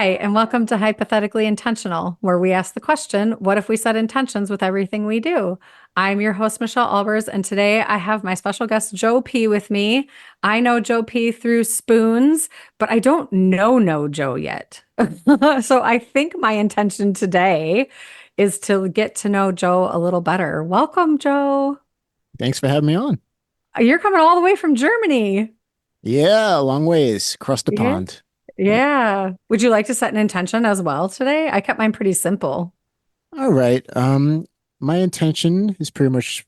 Hi, and welcome to Hypothetically Intentional, where we ask the question, what if we set intentions with everything we do? I'm your host, Michelle Albers, and today I have my special guest, Joe P, with me. I know Joe P through spoons, but I don't know Joe yet. So I think my intention today is to get to know Joe a little better. Welcome, Joe. Thanks for having me on. You're coming all the way from Germany. Yeah, a long ways across the Yeah. pond. Yep. Yeah. Would you like to set an intention as well today? I kept mine pretty simple. All right. My intention is pretty much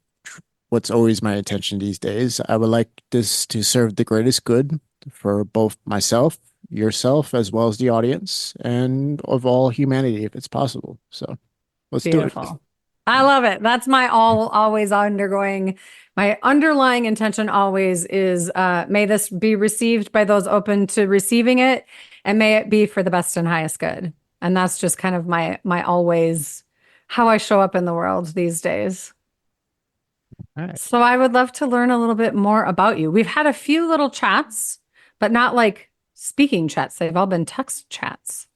what's always my intention these days. I would like this to serve the greatest good for both myself, yourself, as well as the audience, and of all humanity, if it's possible. So let's do it. Beautiful. I love it. That's my always undergoing, my underlying intention always is may this be received by those open to receiving it, and may it be for the best and highest good. And that's just kind of my always how I show up in the world these days. All right. So I would love to learn a little bit more about you. We've had a few little chats, but not like speaking chats. They've all been text chats.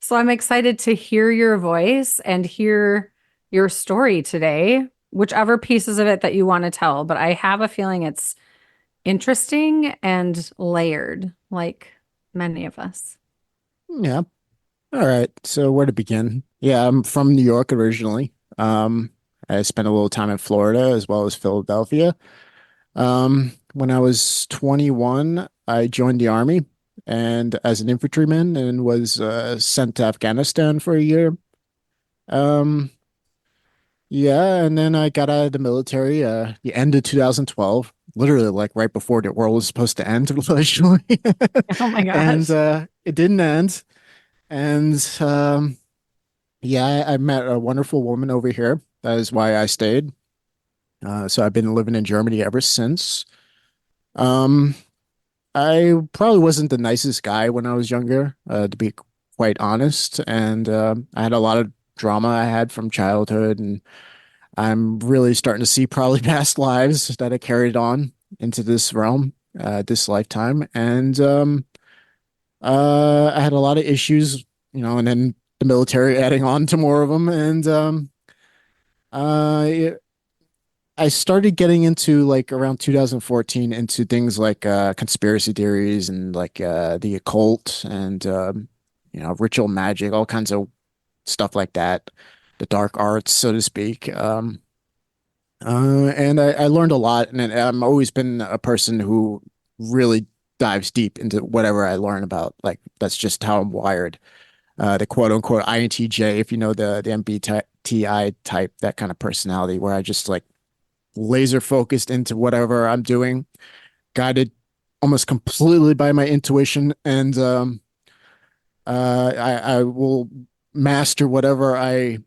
So I'm excited to hear your voice and hear your story today, whichever pieces of it that you want to tell. But I have a feeling it's interesting and layered, like many of us. Yeah. All right. So where to begin? Yeah, I'm from New York originally. I spent a little time in Florida as well as Philadelphia. When I was 21, I joined the army and as an infantryman and was sent to Afghanistan for a year. Um, yeah, and then I got out of the military the end of 2012, literally like right before the world was supposed to end, literally. Oh my And gosh. it didn't end. And yeah, I met a wonderful woman over here. That is why I stayed. So I've been living in Germany ever since. Um, I probably wasn't the nicest guy when I was younger, to be quite honest. And I had a lot of drama I had from childhood, and I'm really starting to see probably past lives that I carried on into this realm, this lifetime. And I had a lot of issues, and then the military adding on to more of them. And uh, I started getting into like around 2014 into things like conspiracy theories and like the occult and ritual magic, all kinds of stuff like that, the dark arts, so to speak. And I learned a lot, and I've always been a person who really dives deep into whatever I learn about. Like that's just how I'm wired. The quote unquote INTJ, if you know the MBTI type, that kind of personality, where I just like laser focused into whatever I'm doing, guided almost completely by my intuition, and I will master whatever I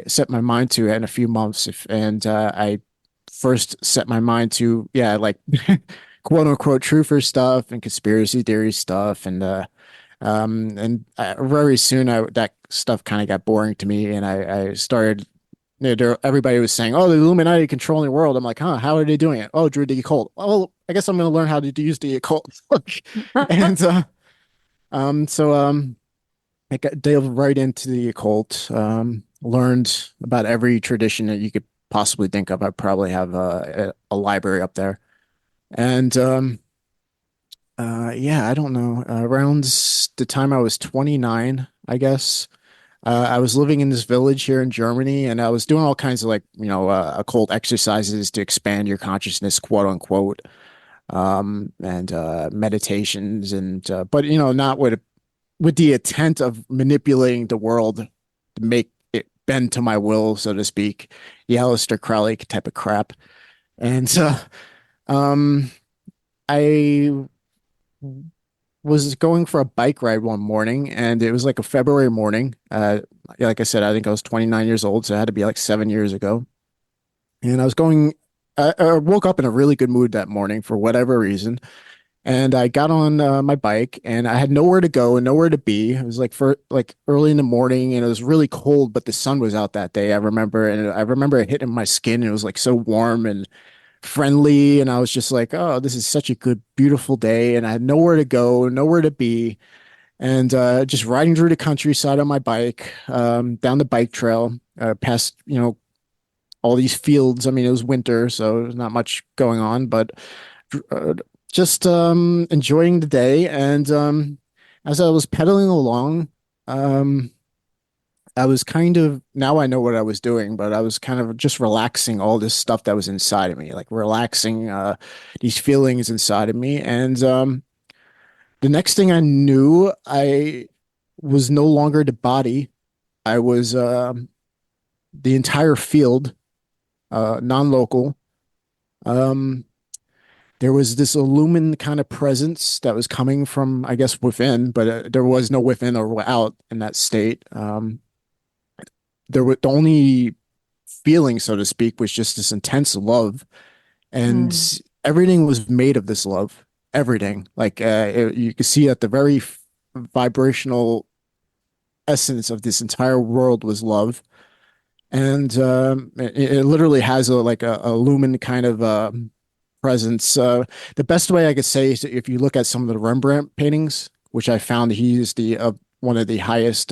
set my mind to in a few months. If and I first set my mind to like quote unquote truther stuff and conspiracy theory stuff, and very soon that stuff kind of got boring to me, and I started everybody was saying, "Oh, the Illuminati controlling the world." I'm like, "Huh? How are they doing it?" Oh, drew the occult. Oh, I guess I'm going to learn how to use the occult. And so I got delved right into the occult. Learned about every tradition that you could possibly think of. I probably have a library up there, and yeah, I don't know. Around the time I was 29, I guess. I was living in this village here in Germany, and I was doing all kinds of like, occult exercises to expand your consciousness, quote unquote, and meditations, and but not with the intent of manipulating the world to make it bend to my will, so to speak. The Aleister Crowley type of crap. And so, um, I was going for a bike ride one morning, and it was like a February morning. Like I said, I think I was 29 years old, so it had to be like 7 years ago. And I was going, I woke up in a really good mood that morning for whatever reason. And I got on my bike, and I had nowhere to go and nowhere to be. It was like for like early in the morning, and it was really cold, but the sun was out that day. I remember it hitting my skin. And it was like so warm and friendly, and I was just like, oh, this is such a good, beautiful day, and I had nowhere to go, nowhere to be. and just riding through the countryside on my bike, down the bike trail, past all these fields. I mean, it was winter, so there's not much going on, but uh, just enjoying the day. And as I was pedaling along, um, I was kind of now I know what I was doing, but I was kind of just relaxing all this stuff that was inside of me, like relaxing these feelings inside of me. And the next thing I knew, I was no longer the body. I was the entire field, non-local. Um, there was this illumined kind of presence that was coming from, I guess, within, but there was no within or out in that state. There was the only feeling, so to speak, was just this intense love, Mm. and everything was made of this love. Everything, like you could see that the very vibrational essence of this entire world was love, and it literally has a lumen kind of presence. The best way I could say is if you look at some of the Rembrandt paintings, which I found he's the one of the highest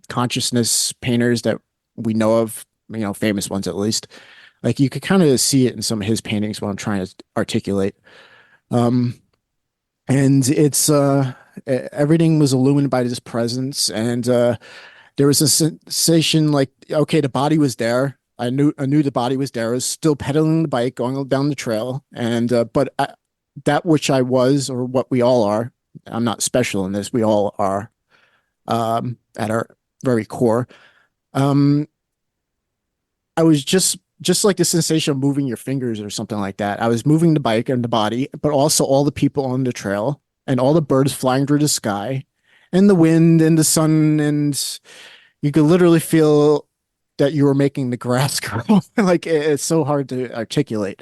consciousness painters that we know of, famous ones at least. Like you could kind of see it in some of his paintings what I'm trying to articulate. Um, and it's everything was illumined by this presence, and there was a sensation like, okay, the body was there. I knew the body was there. I was still pedaling the bike, going down the trail, and that which I was, or what we all are. I'm not special in this. We all are, at our very core. Um, I was just like the sensation of moving your fingers or something like that. I was moving the bike and the body, but also all the people on the trail and all the birds flying through the sky and the wind and the sun, and you could literally feel that you were making the grass grow. Like it's so hard to articulate.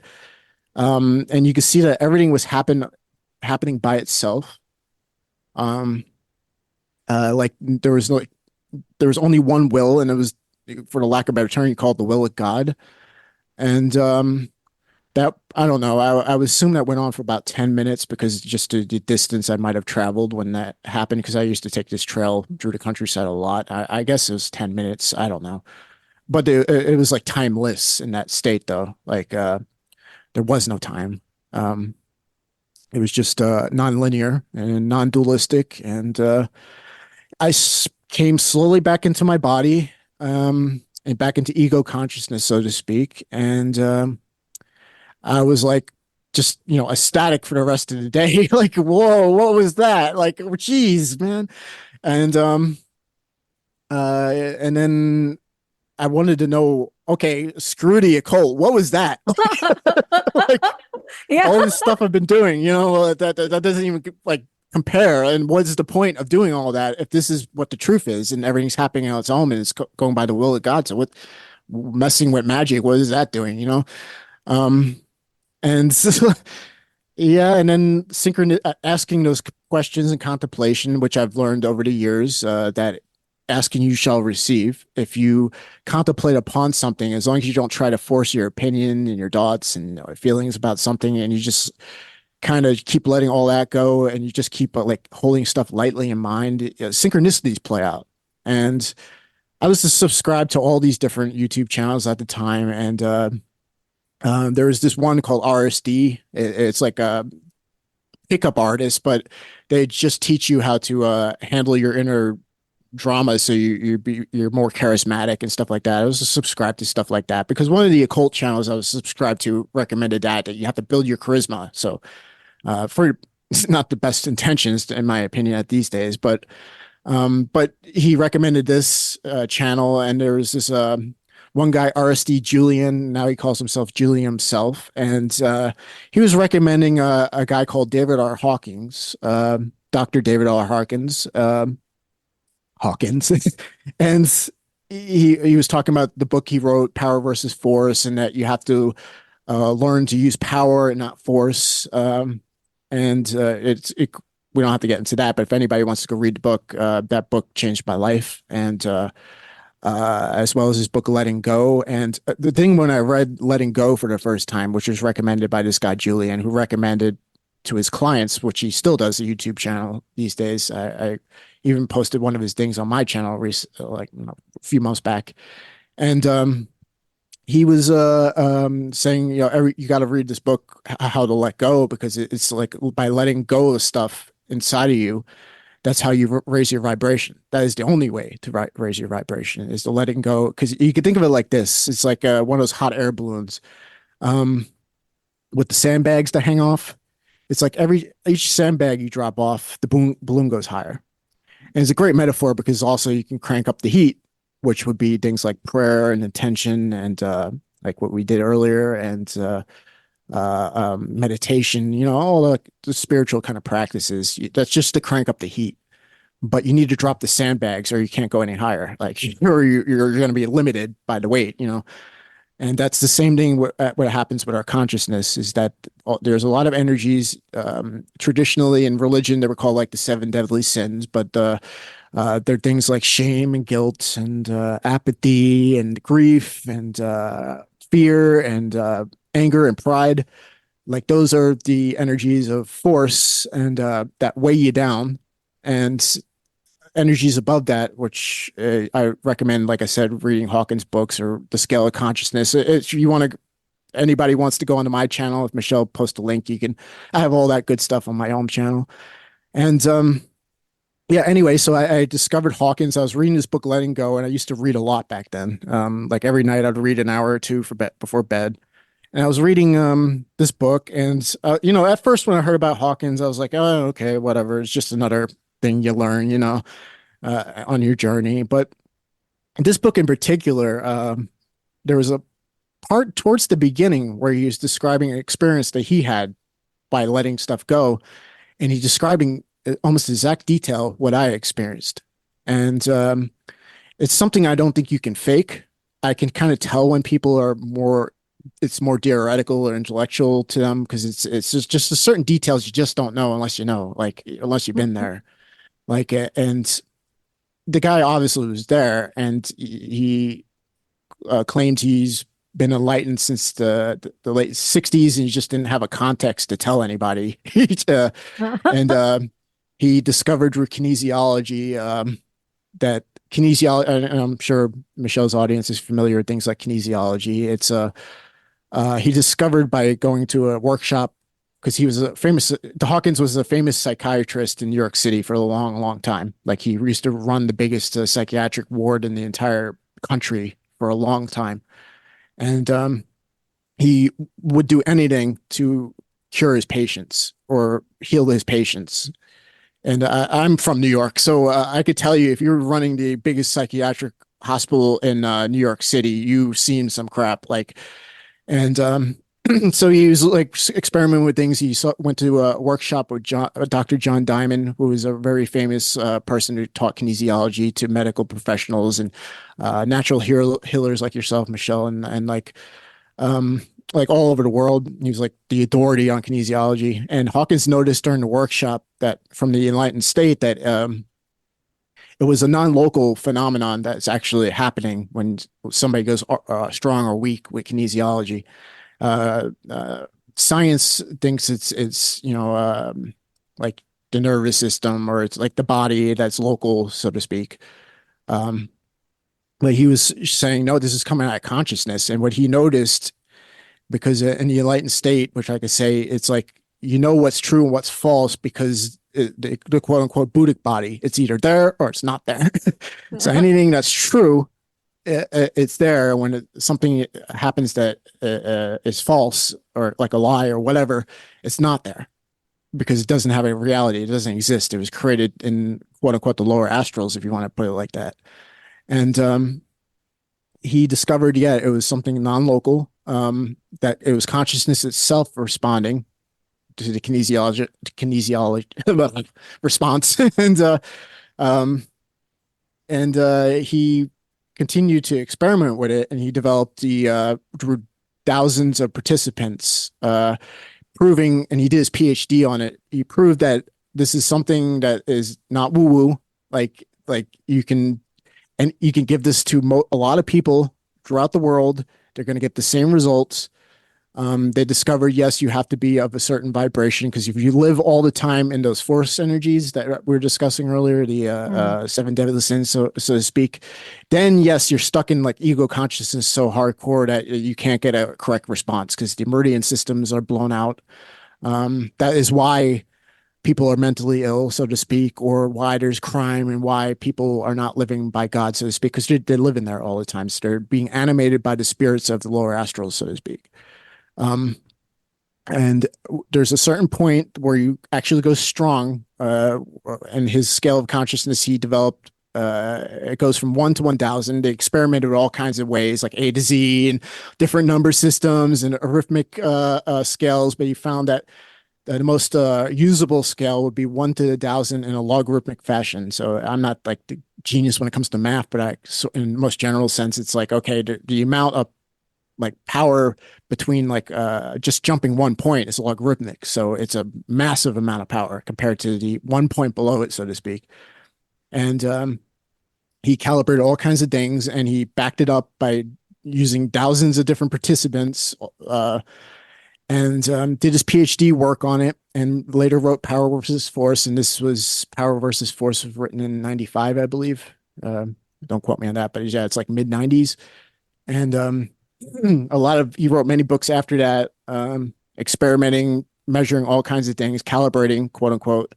And you could see that everything was happening by itself. Um, like there was only one will, and it was, for the lack of a better term, you call it the will of God. And that I don't know. I would assume that went on for about 10 minutes because just the distance I might have traveled when that happened, because I used to take this trail through the countryside a lot. I guess it was 10 minutes. I don't know. But it was like timeless in that state though. Like there was no time. Um, it was just non-linear and non-dualistic, and came slowly back into my body, and back into ego consciousness, so to speak. And I was like, just ecstatic for the rest of the day. Like, whoa, what was that? Like, oh, geez, man. And and then I wanted to know, okay, screw the occult. What was that? Like Yeah. all this stuff I've been doing, that doesn't even like compare. And what is the point of doing all that if this is what the truth is and everything's happening on its own and it's going by the will of God? So what, messing with magic, what is that doing? Um, and so, yeah, and then asking those questions and contemplation, which I've learned over the years, that asking you shall receive. If you contemplate upon something, as long as you don't try to force your opinion and your thoughts and feelings about something, and you just kind of keep letting all that go, and you just keep like holding stuff lightly in mind, synchronicities play out. And I was just subscribed to all these different YouTube channels at the time, and there was this one called RSD. It's like a pickup artist, but they just teach you how to handle your inner drama, so you're more charismatic and stuff like that. I was subscribed to stuff like that because one of the occult channels I was subscribed to recommended that you have to build your charisma. So for it's not the best intentions in my opinion at these days, but he recommended this channel, and there was this one guy, RSD Julian. Now he calls himself Julian himself, and he was recommending a guy called David R. Hawkins, Dr. David R. Hawkins, and he was talking about the book he wrote, Power versus Force, and that you have to learn to use power and not force. And we don't have to get into that, but if anybody wants to go read the book, that book changed my life, and as well as his book Letting Go. And the thing when I read Letting Go for the first time, which was recommended by this guy Julian, who recommended to his clients, which he still does a YouTube channel these days. I even posted one of his things on my channel like a few months back, and he was saying, you got to read this book, How to Let Go, because it's like by letting go of stuff inside of you, that's how you raise your vibration. That is the only way to raise your vibration, is to letting go. Because you can think of it like this: it's like one of those hot air balloons, um, with the sandbags that hang off. It's like each sandbag you drop off, the balloon goes higher. And it's a great metaphor because also you can crank up the heat, which would be things like prayer and intention and like what we did earlier, and meditation, all the spiritual kind of practices. That's just to crank up the heat. But you need to drop the sandbags or you can't go any higher. Like, or you're going to be limited by the weight. And that's the same thing. What happens with our consciousness is that there's a lot of energies. Traditionally in religion, they were called like the seven deadly sins, but they're things like shame and guilt and apathy and grief and fear and anger and pride. Like those are the energies of force and that weigh you down. And energies above that, which I recommend, like I said, reading Hawkins' books or The Scale of Consciousness. If you want to, anybody wants to go onto my channel, if Michelle posts a link, I have all that good stuff on my own channel. And yeah, anyway, so I discovered Hawkins. I was reading this book, Letting Go, and I used to read a lot back then. Like every night I'd read an hour or two before bed. And I was reading this book, and at first when I heard about Hawkins, I was like, oh, okay, whatever. It's just another thing you learn, on your journey. But this book in particular, there was a part towards the beginning where he was describing an experience that he had by letting stuff go, and he's describing almost exact detail what I experienced. And it's something I don't think you can fake. I can kind of tell when people are it's more theoretical or intellectual to them, because it's just certain details you just don't know unless like unless you've been there. Like, and the guy obviously was there, and he claimed he's been enlightened since the late 60s, and he just didn't have a context to tell anybody. And he discovered through kinesiology that kinesiology, and I'm sure Michelle's audience is familiar with things like kinesiology. He discovered by going to a workshop, because Hawkins was a famous psychiatrist in New York City for a long, long time. Like he used to run the biggest psychiatric ward in the entire country for a long time. And he would do anything to cure his patients or heal his patients. And I'm from New York, so I could tell you, if you're running the biggest psychiatric hospital in New York City, you've seen some crap. And so he was like experimenting with things. Went to a workshop with Dr. John Diamond, who was a very famous person who taught kinesiology to medical professionals and natural healers like yourself, Michelle, and like all over the world. He was like the authority on kinesiology. And Hawkins noticed during the workshop that from the enlightened state that it was a non-local phenomenon that's actually happening when somebody goes strong or weak with kinesiology. Science thinks it's like the nervous system, or it's like the body that's local, so to speak. But he was saying, no, this is coming out of consciousness. And what he noticed, because in the enlightened state, which I could say, it's like, what's true and what's false, because the quote unquote Buddhic body, it's either there or it's not there. So anything that's true, it's there. When something happens that is false or like a lie or whatever, it's not there, because it doesn't have a reality. It doesn't exist. It was created in quote unquote the lower astrals, if you want to put it like that. And he discovered, it was something non-local, that it was consciousness itself responding to the kinesiology response. Um, and he continued to experiment with it, and he developed drew thousands of participants, proving, and he did his PhD on it. He proved that this is something that is not woo-woo. Like you can give this to a lot of people throughout the world. They're going to get the same results. They discovered, yes, you have to be of a certain vibration because if you live all the time in those force energies that we were discussing earlier, the Mm. seven deadly sins, so to speak, then yes, you're stuck in like ego consciousness so hardcore that you can't get a correct response because the meridian systems are blown out. That is why people are mentally ill, so to speak, or why there's crime and why people are not living by God, so to speak, because they're living there all the time. So they're being animated by the spirits of the lower astrals, so to speak. Um, and there's a certain point where you actually go strong. And his scale of consciousness he developed, it goes from 1 to 1,000. They experimented with all kinds of ways, like A to Z and different number systems and arithmetic scales. But he found that the most usable scale would be 1 to 1,000 in a logarithmic fashion. So I'm not like the genius when it comes to math, but so in most general sense, it's like, okay, the amount of like power between like just jumping 1 point is logarithmic. So it's a massive amount of power compared to the 1 point below it, so to speak. And he calibrated all kinds of things and he backed it up by using thousands of different participants and did his PhD work on it and later wrote Power versus Force. And this was Power versus Force was written in 95, I believe. Don't quote me on that, but yeah, it's like mid 90s. And he wrote many books after that, experimenting, measuring all kinds of things, calibrating, quote unquote,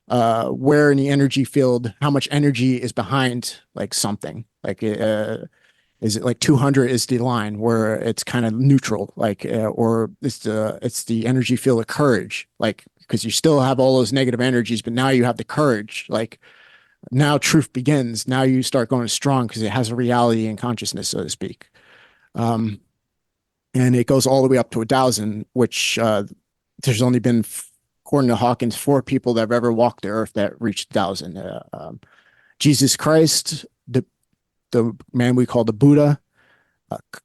where in the energy field, how much energy is behind like something. Like, is it like 200 is the line where it's kind of neutral, like, or it's the energy field of courage, like, because you still have all those negative energies, but now you have the courage, like, now truth begins. Now you start going strong because it has a reality and consciousness, so to speak. Um, and it goes all the way up to 1,000, which there's only been, according to Hawkins, 4 people that have ever walked the earth that reached 1,000. Jesus Christ, the man we call the Buddha,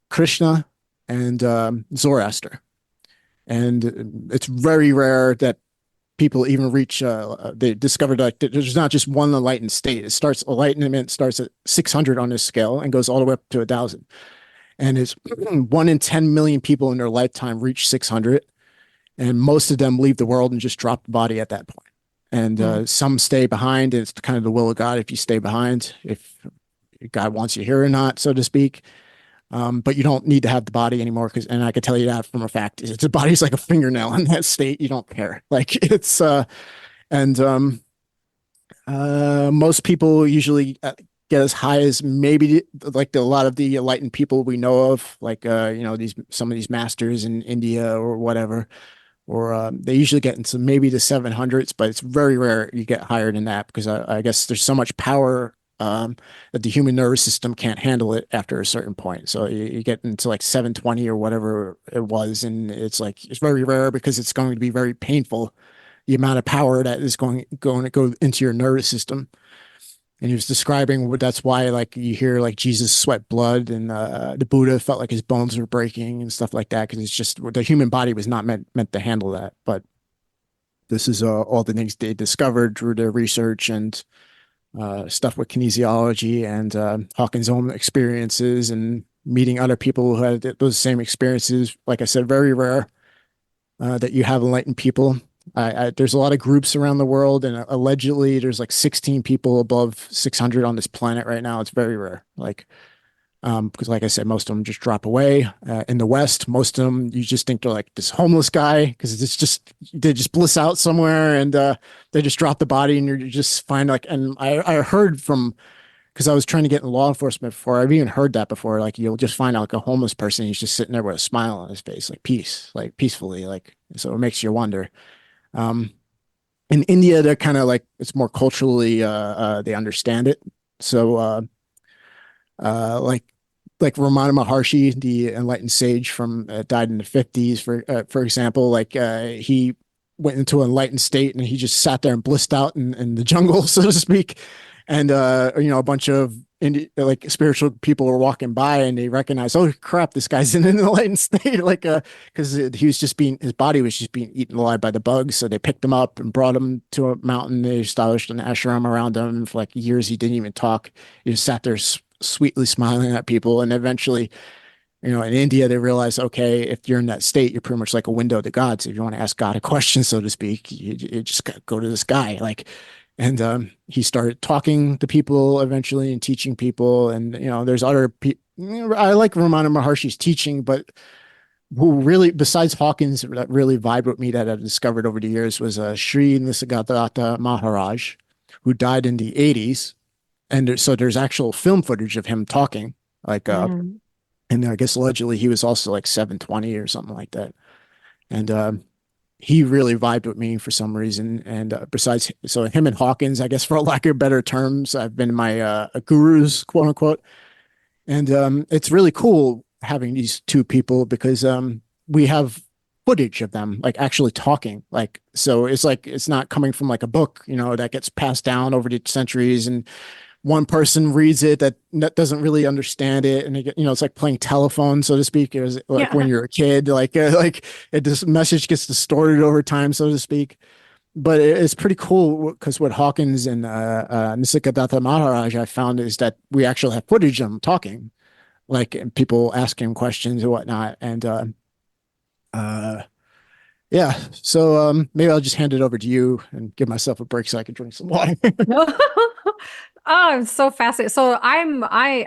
Krishna, and Zoroaster. And it's very rare that people even reach. They discovered like there's not just one enlightened state. It starts enlightenment starts at 600 on this scale and goes all the way up to 1,000. And it's 1 in 10 million people in their lifetime reach 600, and most of them leave the world and just drop the body at that point. And Mm. some stay behind. It's kind of the will of God if you stay behind, if God wants you here or not, so to speak. But you don't need to have the body anymore because, and I can tell you that from a fact, it's the body's like a fingernail in that state. You don't care. Like it's, and most people usually get as high as maybe like a lot of the enlightened people we know of, like these some of these masters in India or whatever, or they usually get into maybe the 700s, but it's very rare you get higher than that because I guess there's so much power that the human nervous system can't handle it after a certain point. So you get into like 720 or whatever it was, and it's like it's very rare because it's going to be very painful the amount of power that is going to go into your nervous system. And he was describing that's why like you hear like Jesus sweat blood and the Buddha felt like his bones were breaking and stuff like that because it's just the human body was not meant to handle that. But this is all the things they discovered through their research and stuff with kinesiology and Hawkins' own experiences and meeting other people who had those same experiences. Like I said, very rare that you have enlightened people. There's a lot of groups around the world, and allegedly there's like 16 people above 600 on this planet right now. It's very rare. Like, because like I said, most of them just drop away. In the West, most of them you just think they're like this homeless guy because it's just they just bliss out somewhere and they just drop the body and you just find like. And I heard from because I was trying to get in law enforcement before. I've even heard that before. Like you'll just find out like a homeless person. He's just sitting there with a smile on his face, like peace, like peacefully, like so it makes you wonder. Um, in India, they're kind of like it's more culturally they understand it. So like Ramana Maharshi, the enlightened sage from died in the 50s, for example, like he went into an enlightened state and he just sat there and blissed out in the jungle, so to speak. And a bunch of like spiritual people were walking by and they recognized, oh crap, this guy's in an enlightened state, like because he was just being his body was just being eaten alive by the bugs. So they picked him up and brought him to a mountain. They established an ashram around him. And for like years, he didn't even talk. He just sat there sweetly smiling at people. And eventually, In India, they realize, okay, if you're in that state, you're pretty much like a window to God. So if you want to ask God a question, so to speak, you just go to this guy. And he started talking to people eventually and teaching people. And, there's other people. I like Ramana Maharshi's teaching, but who really, besides Hawkins, that really vibed with me that I discovered over the years was Sri Nisargadatta Maharaj, who died in the 80s. And so there's actual film footage of him talking, like, Mhm. and I guess allegedly he was also like 720 or something like that. And he really vibed with me for some reason. And besides, so him and Hawkins, I guess for lack of better terms, I've been my gurus, quote unquote. And it's really cool having these two people because we have footage of them like actually talking. Like, so it's like it's not coming from like a book, that gets passed down over the centuries, and one person reads it that doesn't really understand it, and it's like playing telephone, so to speak. It was like when Yeah. you're a kid, like this message gets distorted over time, so to speak. But it's pretty cool because what Hawkins and Nisargadatta Maharaj I found is that we actually have footage of them talking, like and people asking him questions and whatnot. And uh, yeah, so maybe I'll just hand it over to you and give myself a break so I can drink some water. Oh, I'm so fascinated. So I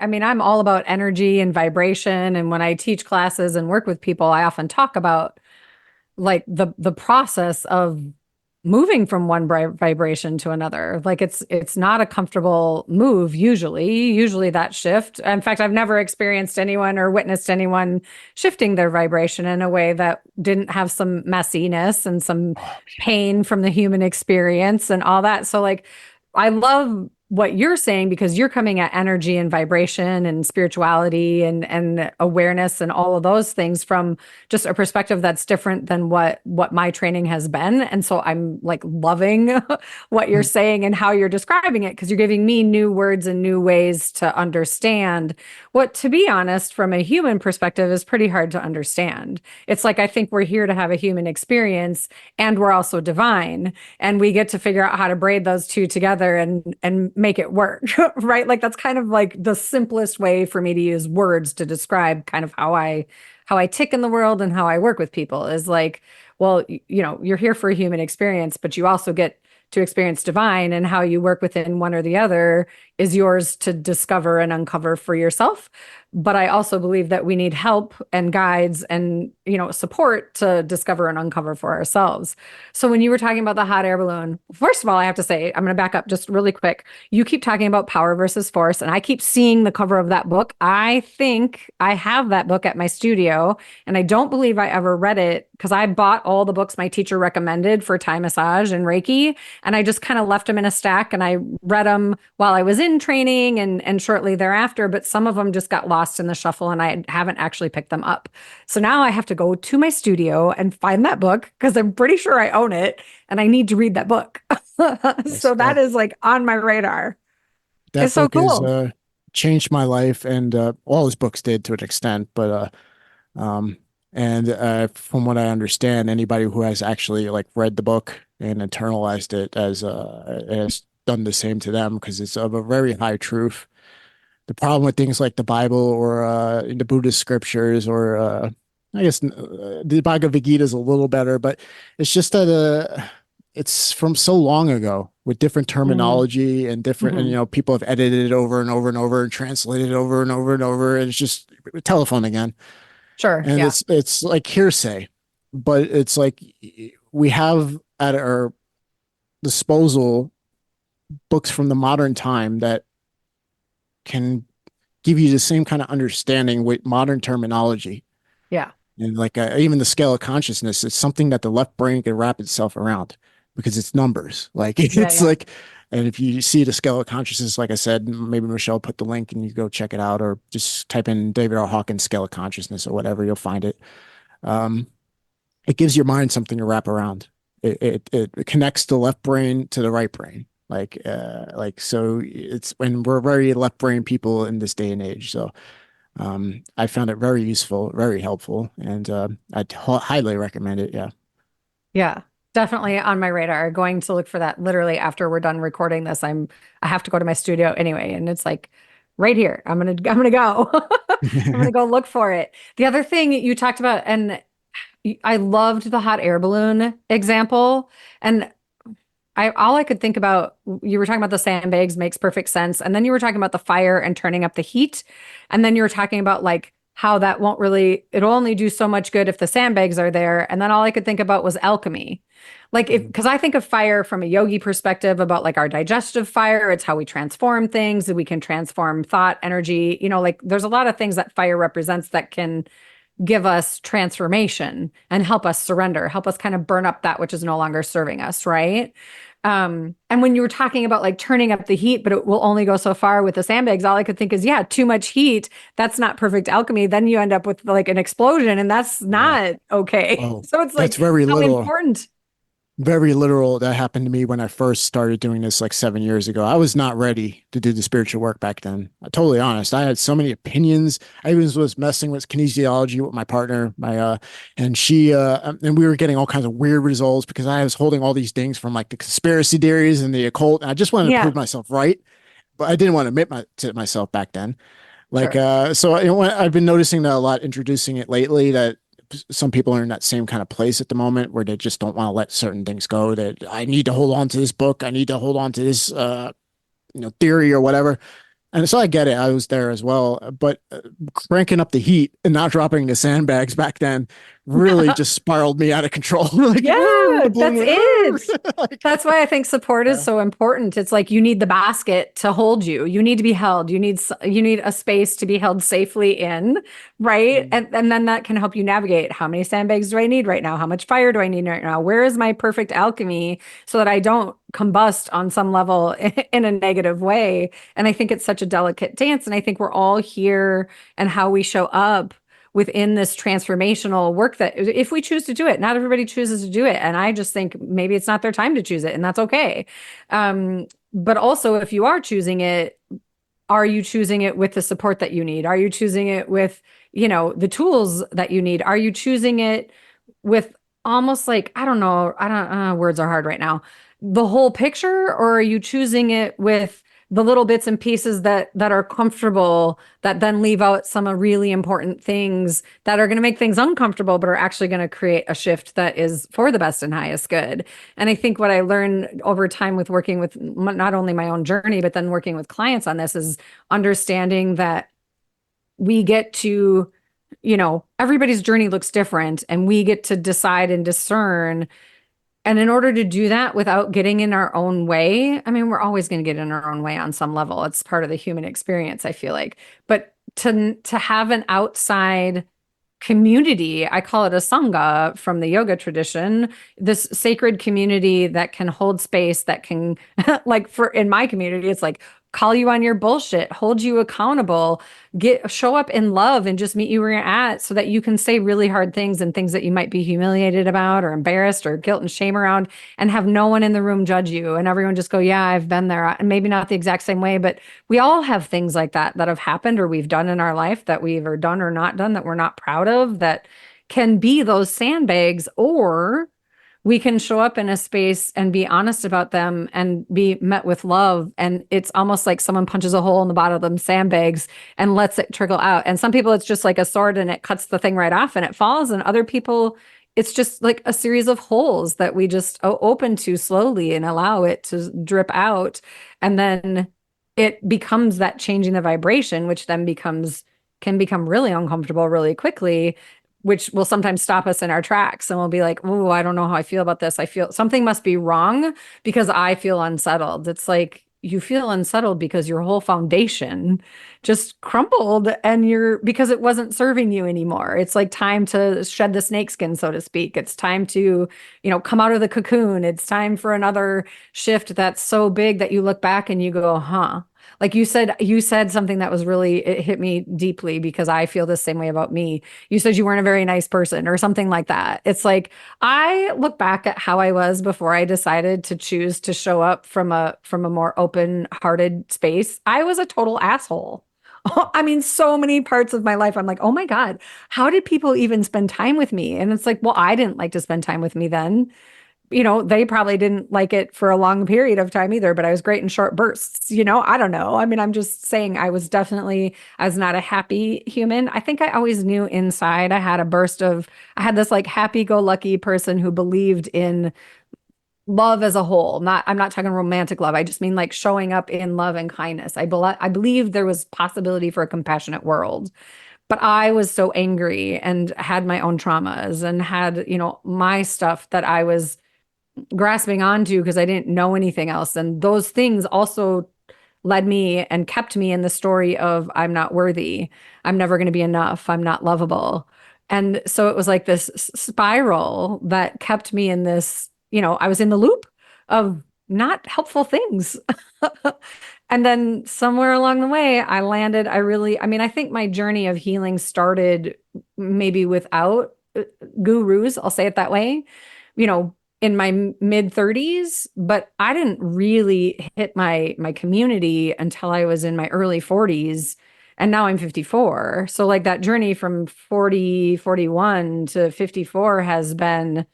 mean, I'm all about energy and vibration. And when I teach classes and work with people, I often talk about like the process of moving from one vibration to another. Like it's not a comfortable move usually. Usually that shift. In fact, I've never experienced anyone or witnessed anyone shifting their vibration in a way that didn't have some messiness and some pain from the human experience and all that. So like I love what you're saying because you're coming at energy and vibration and spirituality and awareness and all of those things from just a perspective that's different than what my training has been. And so I'm like loving what you're saying and how you're describing it because you're giving me new words and new ways to understand what, to be honest, from a human perspective is pretty hard to understand. It's like I think we're here to have a human experience and we're also divine and we get to figure out how to braid those two together and make it work, right? Like that's kind of like the simplest way for me to use words to describe kind of how I tick in the world and how I work with people is like, well, you're here for a human experience, but you also get to experience divine and how you work within one or the other is yours to discover and uncover for yourself. But I also believe that we need help and guides and, support to discover and uncover for ourselves. So when you were talking about the hot air balloon, first of all, I have to say, I'm going to back up just really quick. You keep talking about power versus force, and I keep seeing the cover of that book. I think I have that book at my studio, and I don't believe I ever read it because I bought all the books my teacher recommended for Thai massage and Reiki, and I just kind of left them in a stack and I read them while I was in training and shortly thereafter, but some of them just got lost in the shuffle and I haven't actually picked them up. So now I have to go to my studio and find that book because I'm pretty sure I own it and I need to read that book. Yes, So that is like on my radar. that It's so book has cool. changed my life, and all his books did to an extent. But and from what I understand, anybody who has actually like read the book and internalized it as has done the same to them because it's of a very high truth. The problem with things like the Bible or the Buddhist scriptures or I guess the Bhagavad Gita is a little better, but it's just that it's from so long ago with different Mm, terminology and different, and mhm. people have edited it over and over and over and translated it over and over and over, and it's just telephone again. Sure. And Yeah. it's like hearsay, but it's like we have at our disposal books from the modern time that can give you the same kind of understanding with modern terminology. Yeah. And like even the scale of consciousness, it's something that the left brain can wrap itself around because it's numbers. Like Yeah. it's Yeah. like, and if you see the scale of consciousness, like I said, maybe Michelle put the link and you go check it out, or just type in David R. Hawkins scale of consciousness or whatever, you'll find it. Um, it gives your mind something to wrap around. It connects the left brain to the right brain. So it's when we're very left brain people in this day and age. So I found it very useful, very helpful, and I'd highly recommend it. Yeah. Yeah. Definitely on my radar. Going to look for that literally after we're done recording this. I have to go to my studio anyway. And it's like right here. I'm gonna go. I'm gonna go look for it. The other thing you talked about, and I loved the hot air balloon example. And all I could think about, you were talking about the sandbags, makes perfect sense. And then you were talking about the fire and turning up the heat. And then you were talking about like how that won't really, it'll only do so much good if the sandbags are there. And then all I could think about was alchemy. Like if, because I think of fire from a yogi perspective about like our digestive fire, it's how we transform things, we can transform thought, energy, like there's a lot of things that fire represents that can give us transformation and help us surrender, help us kind of burn up that which is no longer serving us, right? And when you were talking about like turning up the heat, but it will only go so far with the sandbags, all I could think is, yeah, too much heat. That's not perfect alchemy. Then you end up with like an explosion, and that's Yeah. not okay. Oh, So it's that's like very how little. important. Very literal. That happened to me when I first started doing this like 7 years ago. I was not ready to do the spiritual work back then. I'm totally honest. I had so many opinions. I even was messing with kinesiology with my partner, and and we were getting all kinds of weird results because I was holding all these things from like the conspiracy theories and the occult. And I just wanted to Yeah, prove myself right, but I didn't want to admit to myself back then. sure. So I've been noticing that a lot, introducing it lately, that some people are in that same kind of place at the moment where they just don't want to let certain things go. That I need to hold on to this book. I need to hold on to this, theory or whatever. And so I get it. I was there as well, but cranking up the heat and not dropping the sandbags back then really just spiraled me out of control. Like, Yeah, the balloon that's went, it. like, That's why I think support is yeah. so important. It's like you need the basket to hold you. You need to be held. You need a space to be held safely in, right? Mm. And then that can help you navigate how many sandbags do I need right now? How much fire do I need right now? Where is my perfect alchemy so that I don't combust on some level in a negative way? And I think it's such a delicate dance. And I think we're all here and how we show up within this transformational work that if we choose to do it, not everybody chooses to do it. And I just think maybe it's not their time to choose it, and that's okay. But also, if you are choosing it, are you choosing it with the support that you need? Are you choosing it with, the tools that you need? Are you choosing it with almost like, I don't know, words are hard right now, the whole picture, or are you choosing it with the little bits and pieces that are comfortable that then leave out some really important things that are going to make things uncomfortable but are actually going to create a shift that is for the best and highest good. And I think what I learned over time with working with not only my own journey but then working with clients on this is understanding that we get to, everybody's journey looks different, and we get to decide and discern. And in order to do that without getting in our own way, I mean, we're always going to get in our own way on some level. It's part of the human experience, I feel like. But to have an outside community, I call it a sangha from the yoga tradition, this sacred community that can hold space, that can, like for in my community, it's like call you on your bullshit, hold you accountable, show up in love and just meet you where you're at so that you can say really hard things and things that you might be humiliated about or embarrassed or guilt and shame around, and have no one in the room judge you and everyone just go, yeah, I've been there. And maybe not the exact same way, but we all have things like that have happened or we've done in our life that we've either done or not done that we're not proud of, that can be those sandbags. Or we can show up in a space and be honest about them and be met with love. And it's almost like someone punches a hole in the bottom of them sandbags and lets it trickle out. And some people, it's just like a sword and it cuts the thing right off and it falls. And other people, it's just like a series of holes that we just open to slowly and allow it to drip out. And then it becomes that changing the vibration, which then can become really uncomfortable really quickly, which will sometimes stop us in our tracks. And we'll be like, oh, I don't know how I feel about this. I feel something must be wrong because I feel unsettled. It's like you feel unsettled because your whole foundation just crumbled and because it wasn't serving you anymore. It's like time to shed the snakeskin, so to speak. It's time to, come out of the cocoon. It's time for another shift that's so big that you look back and you go, huh? Like you said something that was really, it hit me deeply because I feel the same way about me. You said you weren't a very nice person or something like that. It's like I look back at how I was before I decided to choose to show up from a more open-hearted space. I was a total asshole. I mean, so many parts of my life, I'm like, oh my God, how did people even spend time with me? And it's like, well, I didn't like to spend time with me then they probably didn't like it for a long period of time either, but I was great in short bursts. I don't know. I mean, I'm just saying I was not a happy human. I think I always knew inside I had this like happy-go-lucky person who believed in love as a whole. I'm not talking romantic love. I just mean like showing up in love and kindness. I believe there was possibility for a compassionate world. But I was so angry and had my own traumas and had, my stuff that I was grasping onto because I didn't know anything else. And those things also led me and kept me in the story of I'm not worthy. I'm never going to be enough. I'm not lovable. And so it was like this spiral that kept me in this, I was in the loop of not helpful things. And then somewhere along the way, I mean, I think my journey of healing started maybe without gurus, I'll say it that way, you know, in my mid 30s, but I didn't really hit my community until I was in my early 40s. And now I'm 54. So like that journey from 41 to 54 has been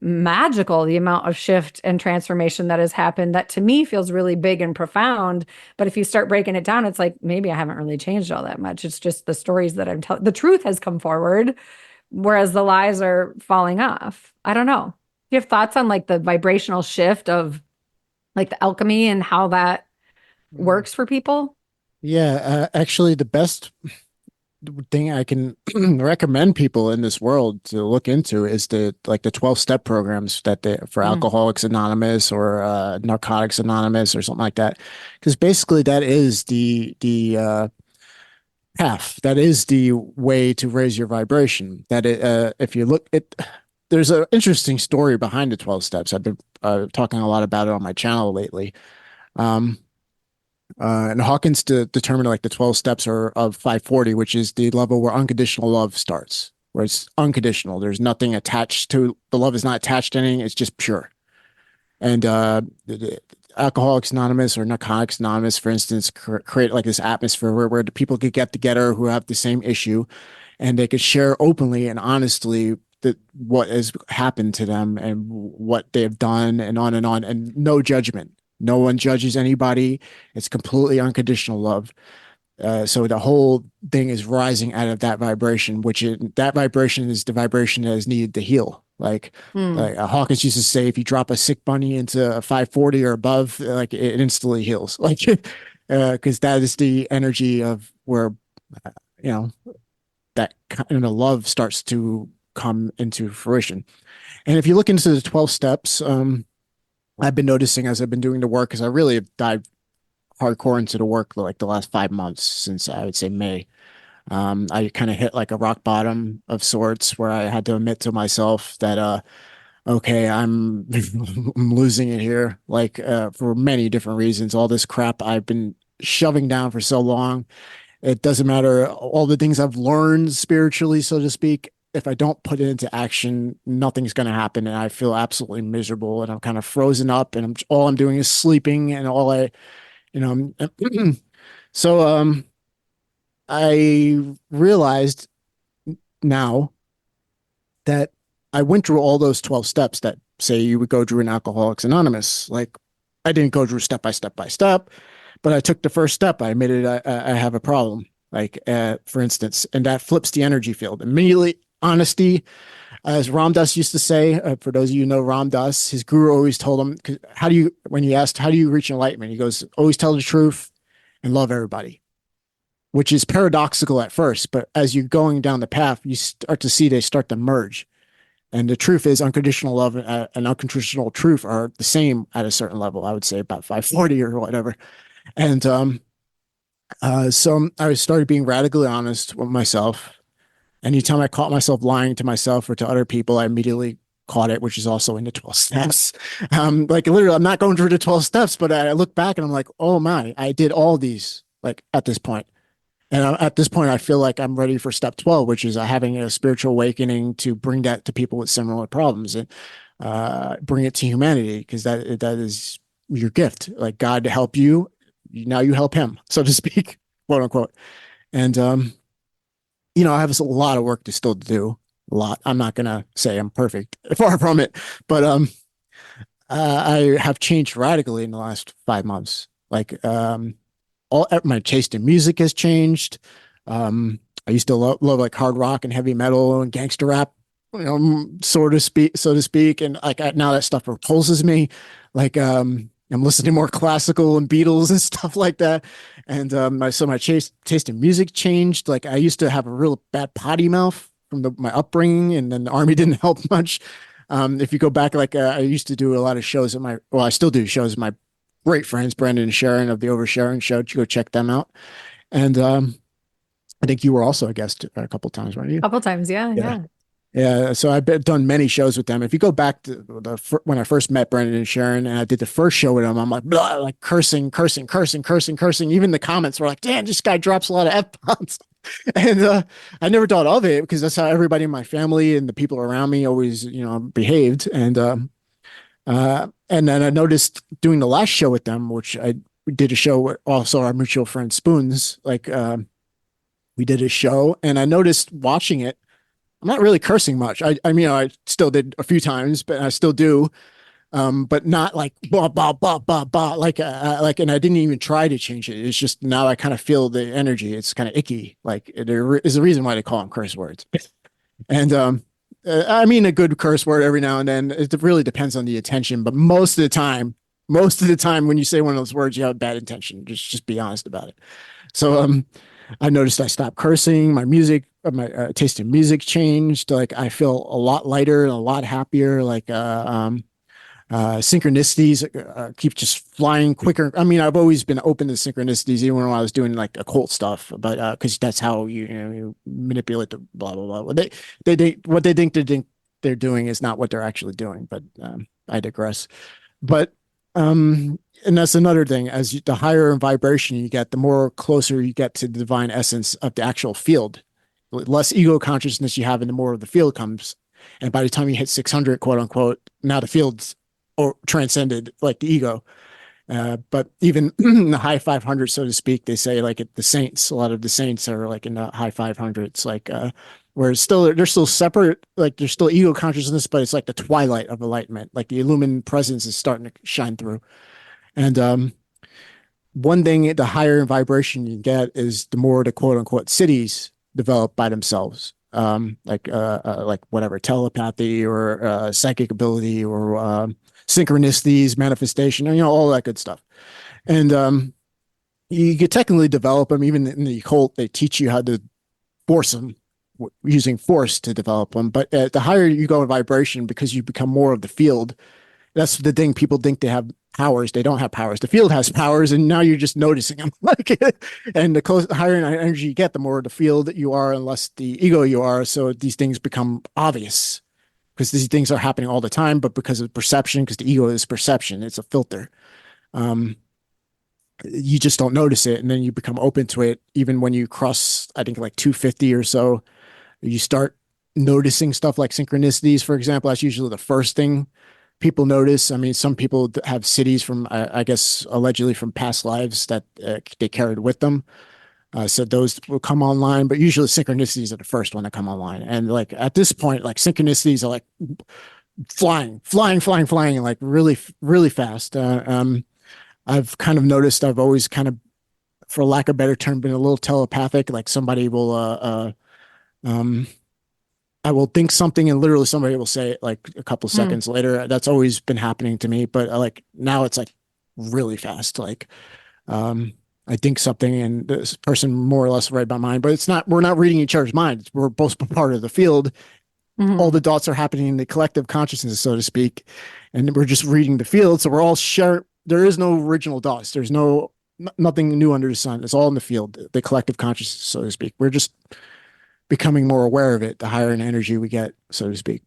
magical, the amount of shift and transformation that has happened that to me feels really big and profound. But if you start breaking it down, it's like maybe I haven't really changed all that much. It's just the stories that I'm telling. The truth has come forward, whereas the lies are falling off. I don't know. Do you have thoughts on like the vibrational shift of like the alchemy and how that Mm. works for people? Yeah, actually, the best thing I can recommend people in this world to look into is the 12-step programs that they for Mm, Alcoholics Anonymous or Narcotics Anonymous or something like that. Because basically that is the path. That is the way to raise your vibration. If you look at, there's an interesting story behind the 12 steps. I've been talking a lot about it on my channel lately. Um, and Hawkins determined like the 12 steps are of 540, which is the level where unconditional love starts, where it's unconditional. There's nothing attached to the love is not attached to anything. It's just pure. And Alcoholics Anonymous or Narcotics Anonymous, for instance, create like this atmosphere where the people could get together who have the same issue and they could share openly and honestly what has happened to them and what they've done and on, and no judgment. No one judges anybody. It's completely unconditional love. So the whole thing is rising out of that vibration, that vibration is the vibration that is needed to heal. mm, Like Hawkins used to say, if you drop a sick bunny into a 540 or above, like it instantly heals. Like, because that is the energy of where, you know, that kind of love starts to come into fruition. And if you look into the 12 steps, I've been noticing as I've been doing the work, because I really have dived hardcore into the work like the last 5 months since I would say May. I kind of hit like a rock bottom of sorts where I had to admit to myself that, okay, I'm I'm losing it here, like for many different reasons. All this crap I've been shoving down for so long. It doesn't matter all the things I've learned spiritually, so to speak. If I don't put it into action, nothing's going to happen, and I feel absolutely miserable. And I'm kind of frozen up, and all I'm doing is sleeping, and all I, you know, so I realized now that I went through all those 12 steps that say you would go through an Alcoholics Anonymous. Like I didn't go through step by step by step, but I took the first step. I admitted I have a problem. Like, for instance, and that flips the energy field immediately. Honesty, as Ram Dass used to say, for those of you who know Ram Dass, his guru always told him, when he asked, how do you reach enlightenment? He goes, always tell the truth and love everybody, which is paradoxical at first. But as you're going down the path, you start to see they start to merge. And the truth is, unconditional love and unconditional truth are the same at a certain level. I would say about 540 or whatever. And so I started being radically honest with myself. Anytime I caught myself lying to myself or to other people, I immediately caught it, which is also in the 12 steps. Like literally, I'm not going through the 12 steps, but I look back and I'm like, oh my, I did all these like at this point. And at this point, I feel like I'm ready for step 12, which is having a spiritual awakening to bring that to people with similar problems and bring it to humanity, because that is your gift. Like God to help you, now you help him, so to speak, quote unquote. And I have a lot of work to still do. A lot. I'm not gonna say I'm perfect, far from it, but I have changed radically in the last 5 months. Like, all my taste in music has changed. I used to love like hard rock and heavy metal and gangster rap, so to speak. And like now that stuff repulses me. Like, I'm listening more classical and Beatles and stuff like that. And my taste in music changed. Like I used to have a real bad potty mouth from my upbringing, and then the army didn't help much. If you go back, like I used to do a lot of shows I still do shows at my great friends, Brandon and Sharon of the Oversharing Show. You go check them out. And I think you were also a guest a couple of times, weren't you? A couple times. Yeah. Yeah. Yeah. Yeah. So I've done many shows with them. If you go back to when I first met Brandon and Sharon and I did the first show with them, I'm like, blah, like cursing, cursing, cursing, cursing, cursing. Even the comments were like, damn, this guy drops a lot of F-bombs. And I never thought of it because that's how everybody in my family and the people around me always, behaved. And then I noticed doing the last show with them, which I we did a show with also our mutual friend Spoons. Like we did a show, and I noticed watching it. I'm not really cursing much. I mean, I still did a few times, but I still do. But not like blah blah blah blah blah. Like, and I didn't even try to change it. It's just now I kind of feel the energy. It's kind of icky. Like there is a reason why they call them curse words. And I mean a good curse word every now and then. It really depends on the intention, but most of the time when you say one of those words, you have bad intention. Just be honest about it. So I noticed I stopped cursing. My taste in music changed. Like I feel a lot lighter and a lot happier. Like synchronicities keep just flying quicker. I mean, I've always been open to synchronicities, even when I was doing like occult stuff, but because that's how you manipulate the blah blah blah. What they think they're doing is not what they're actually doing. But I digress. But and that's another thing. The higher in vibration you get, the more closer you get to the divine essence of the actual field. The less ego consciousness you have, and the more of the field comes. And by the time you hit 600, quote unquote, now the field's or transcended like the ego. But even in the high 500s, so to speak, they say like the saints, a lot of the saints are like in the high 500s, like where they're still separate, like there's still ego consciousness, but it's like the twilight of enlightenment, like the illumined presence is starting to shine through. And one thing, the higher in vibration you get is the more the quote unquote cities develop by themselves. Like whatever telepathy or psychic ability or synchronicities, manifestation, all that good stuff. And you could technically develop them. Even in the occult, they teach you how to force them using force to develop them. But the higher you go in vibration, because you become more of the field, that's the thing. People think they have powers. They don't have powers. The field has powers, and now you're just noticing them. And the higher in energy you get, the more the field you are, and less the ego you are. So these things become obvious because these things are happening all the time. But because of perception, because the ego is perception, it's a filter. Um, you just don't notice it, and then you become open to it. Even when you cross, I think like 250 or so, you start noticing stuff like synchronicities, for example. That's usually the first thing people notice. I mean, some people have cities from, I guess, allegedly from past lives that they carried with them. So those will come online, but usually synchronicities are the first one to come online. And like at this point, like synchronicities are like flying, like really, really fast. I've kind of noticed I've always kind of, for lack of a better term, been a little telepathic. Like somebody will, um, I will think something and literally somebody will say it like a couple Mm. seconds later. That's always been happening to me, but like now it's like really fast. Like I think something and this person more or less read my mind, but we're not reading each other's minds. We're both part of the field. All Hmm. the dots are happening in the collective consciousness, so to speak. And we're just reading the field. So we're all share. There is no original dots. There's nothing new under the sun. It's all in the field, the collective consciousness, so to speak. We're just becoming more aware of it, the higher in energy we get, so to speak.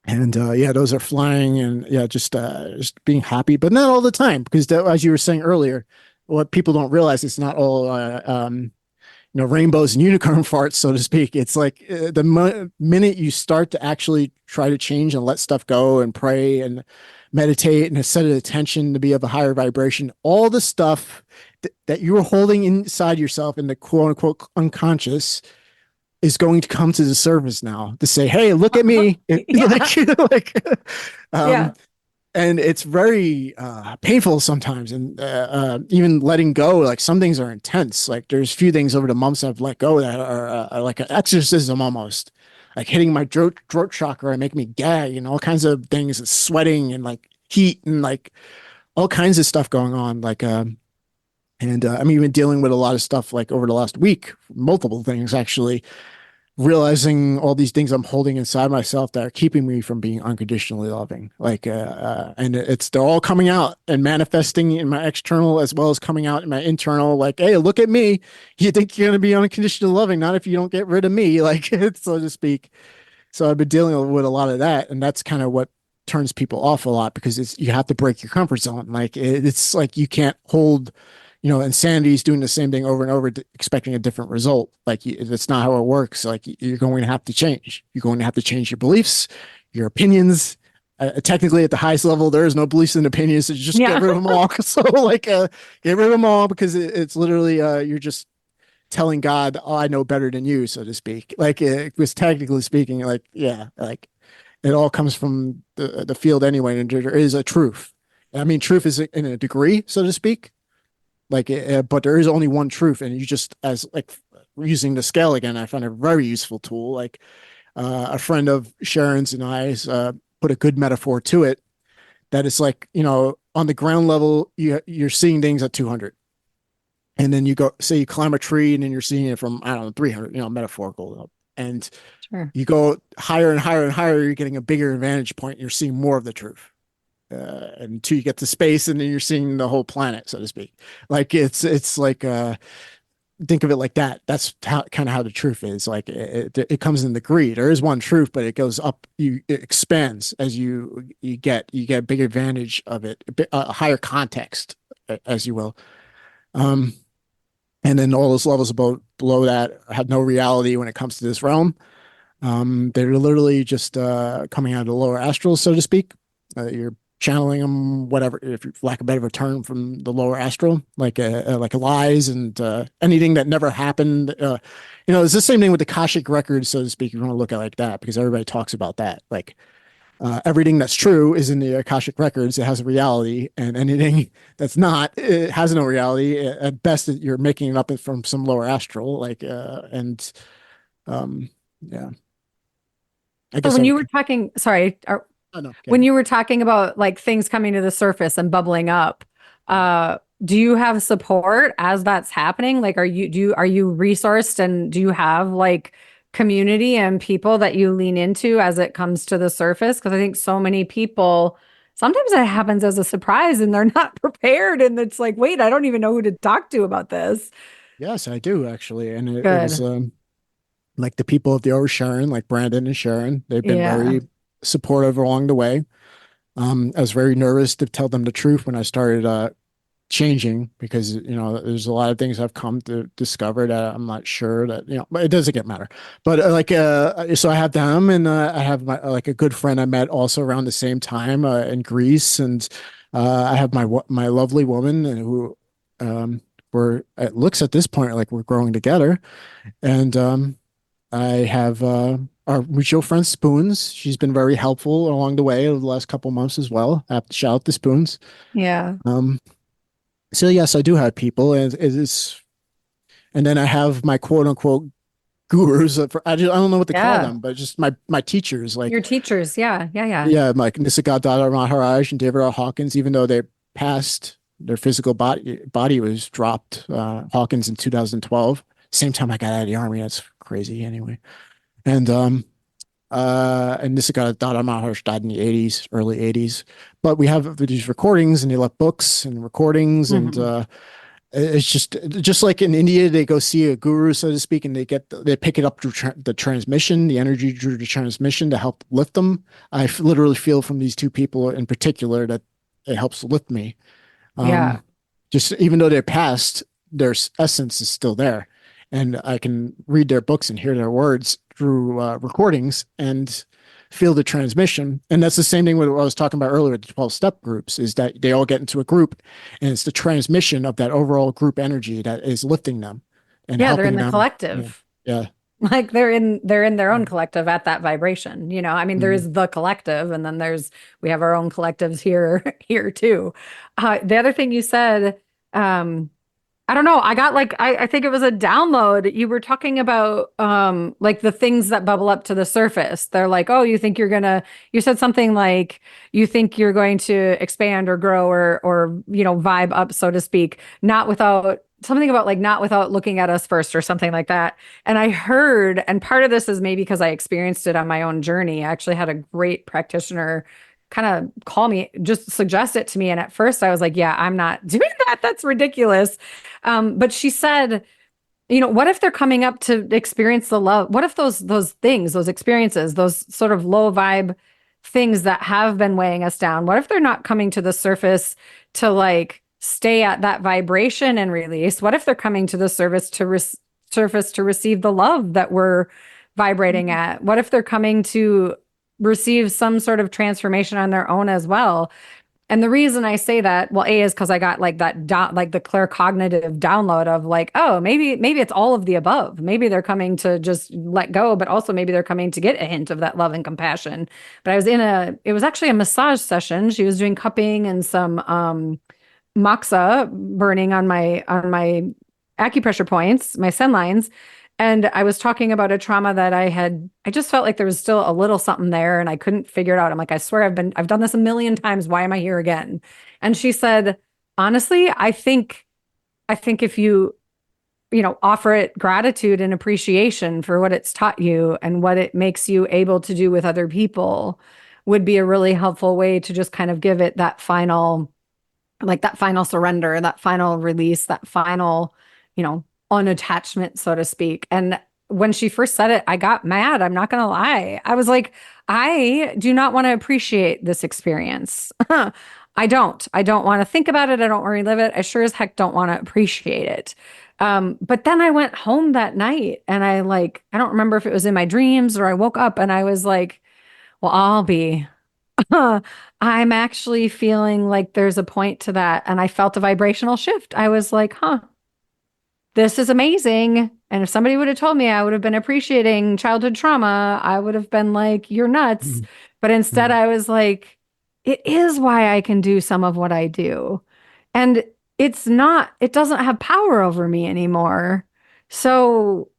And yeah, those are flying and yeah, just being happy, but not all the time, because as you were saying earlier, what people don't realize, it's not all rainbows and unicorn farts, so to speak. It's like minute you start to actually try to change and let stuff go and pray and meditate and set an attention to be of a higher vibration, all the stuff that you were holding inside yourself in the quote unquote unconscious is going to come to the surface now to say, "Hey, look at me!" Yeah. like, um, Yeah. and it's very painful sometimes, and even letting go, like some things are intense. Like there's few things over the months I've let go that are like an exorcism almost, like hitting my throat chakra and making me gag and all kinds of things, and sweating and like heat and like all kinds of stuff going on. Like and I'm even dealing with a lot of stuff like over the last week, multiple things actually, realizing all these things I'm holding inside myself that are keeping me from being unconditionally loving. Like, and they're all coming out and manifesting in my external as well as coming out in my internal. Like, hey, look at me. You think you're going to be unconditionally loving, not if you don't get rid of me, like, so to speak. So I've been dealing with a lot of that. And that's kind of what turns people off a lot because you have to break your comfort zone. Like, it's like you can't hold, insanity is doing the same thing over and over, expecting a different result. Like that's not how it works. Like you're going to have to change. You're going to have to change your beliefs, your opinions. Technically, at the highest level, there is no beliefs and opinions. So just get Yeah. rid of them all. So, like, get rid of them all because it's literally you're just telling God, "Oh, I know better than you," so to speak. Like, it was technically speaking, like, yeah, like it all comes from the field anyway, and there is a truth. I mean, truth is in a degree, so to speak, like but there is only one truth, and you just as like using the scale again, I find a very useful tool. Like a friend of Sharon's and I's put a good metaphor to it, that it's like, on the ground level you're seeing things at 200, and then you go, say you climb a tree and then you're seeing it from, I don't know, 300, metaphorical, and Sure. you go higher and higher and higher, you're getting a bigger vantage point, you're seeing more of the truth, until you get to space and then you're seeing the whole planet, so to speak. Like it's like think of it like that. That's how kind of how the truth is. Like it comes in the degree. There is one truth, but it goes up. It expands as you get a big advantage of it, a higher context, as you will. Um, and then all those levels above below that have no reality when it comes to this realm. They're literally just coming out of the lower astral, so to speak. You're channeling them, whatever, if you lack a better term, from the lower astral, like lies and anything that never happened. It's the same thing with the Akashic records, so to speak. You want to look at it like that because everybody talks about that. Like everything that's true is in the Akashic records. It has a reality, and anything that's not, it has no reality. At best, you're making it up from some lower astral. Like and yeah. I So guess I when you would. were talking, sorry, Oh no, when okay. you were talking about like things coming to the surface and bubbling up, do you have support as that's happening? Like, are you resourced and do you have like community and people that you lean into as it comes to the surface? Because I think so many people, sometimes it happens as a surprise and they're not prepared. And it's like, wait, I don't even know who to talk to about this. Yes, I do actually, and it was Good. like the people of the Sharon, like Brandon and Sharon. They've been Yeah. very supportive along the way. I was very nervous to tell them the truth when I started changing because there's a lot of things I've come to discover that I'm not sure that but it doesn't get matter. But so I have them, and I have my like a good friend I met also around the same time in Greece, and I have my lovely woman who we're it looks at this point like we're growing together, and I have our mutual friend Spoons. She's been very helpful along the way over the last couple months as well. I have to shout out to Spoons. Yeah. Um, so yes, I do have people, and and then I have my quote unquote gurus. I don't know what to call Yeah. them, but just my teachers. Like Your teachers. Yeah. Yeah. Yeah. yeah, like Nisargadatta Maharaj and David R. Hawkins. Even though they passed, their physical body was dropped. Hawkins in 2012, same time I got out of the army. That's crazy. Anyway, and Nisargadatta Maharaj died in the 80s, early 80s. But we have these recordings, and they left books and recordings, and Mhm. it's just like in India, they go see a guru, so to speak, and they pick it up through the transmission, the energy through the transmission to help lift them. Literally feel from these two people in particular that it helps lift me. Yeah. Um, just even though they're past, their essence is still there, and I can read their books and hear their words through recordings and feel the transmission. And that's the same thing with what I was talking about earlier with the 12-step groups, is that they all get into a group, and it's the transmission of that overall group energy that is lifting them and Yeah. They're in helping the them. Yeah. collective. Yeah. Like they're in their own collective at that vibration, you know. I mean, there Mm. is the collective, and then we have our own collectives here here too. The other thing you said, I don't know. I got like I think it was a download. You were talking about like the things that bubble up to the surface. They're like, oh, you said something like you think you're going to expand or grow or vibe up, so to speak, not without something about like not without looking at us first or something like that. And I heard, and part of this is maybe because I experienced it on my own journey. I actually had a great practitioner kind of call me, just suggest it to me. And at first I was like, yeah, I'm not doing that. That's ridiculous. But she said, what if they're coming up to experience the love? What if those things, those experiences, those sort of low vibe things that have been weighing us down, what if they're not coming to the surface to like stay at that vibration and release? What if they're coming to the surface to receive the love that we're vibrating at? What if they're coming to receive some sort of transformation on their own as well? And the reason I say that, well, A is because I got like like the claircognitive download of like, oh, maybe it's all of the above. Maybe they're coming to just let go, but also maybe they're coming to get a hint of that love and compassion. But it was actually a massage session. She was doing cupping and some moxa burning on my acupressure points, my sen lines. And I was talking about a trauma that I just felt like there was still a little something there and I couldn't figure it out. I'm like, I swear I've done this a million times. Why am I here again? And she said, honestly, I think if you offer it gratitude and appreciation for what it's taught you and what it makes you able to do with other people would be a really helpful way to just kind of give it that final surrender, that final release, that final, you know, unattachment, so to speak. And when she first said it, I got mad. I'm not going to lie. I was like, I do not want to appreciate this experience. I don't. I don't want to think about it. I don't want to relive it. I sure as heck don't want to appreciate it. But then I went home that night and I don't remember if it was in my dreams or I woke up and I was like, well, I'm actually feeling like there's a point to that. And I felt a vibrational shift. I was like, huh, this is amazing. And if somebody would have told me I would have been appreciating childhood trauma, I would have been like, you're nuts. Mm. But instead, Mm. I was like, it is why I can do some of what I do. And it doesn't have power over me anymore. So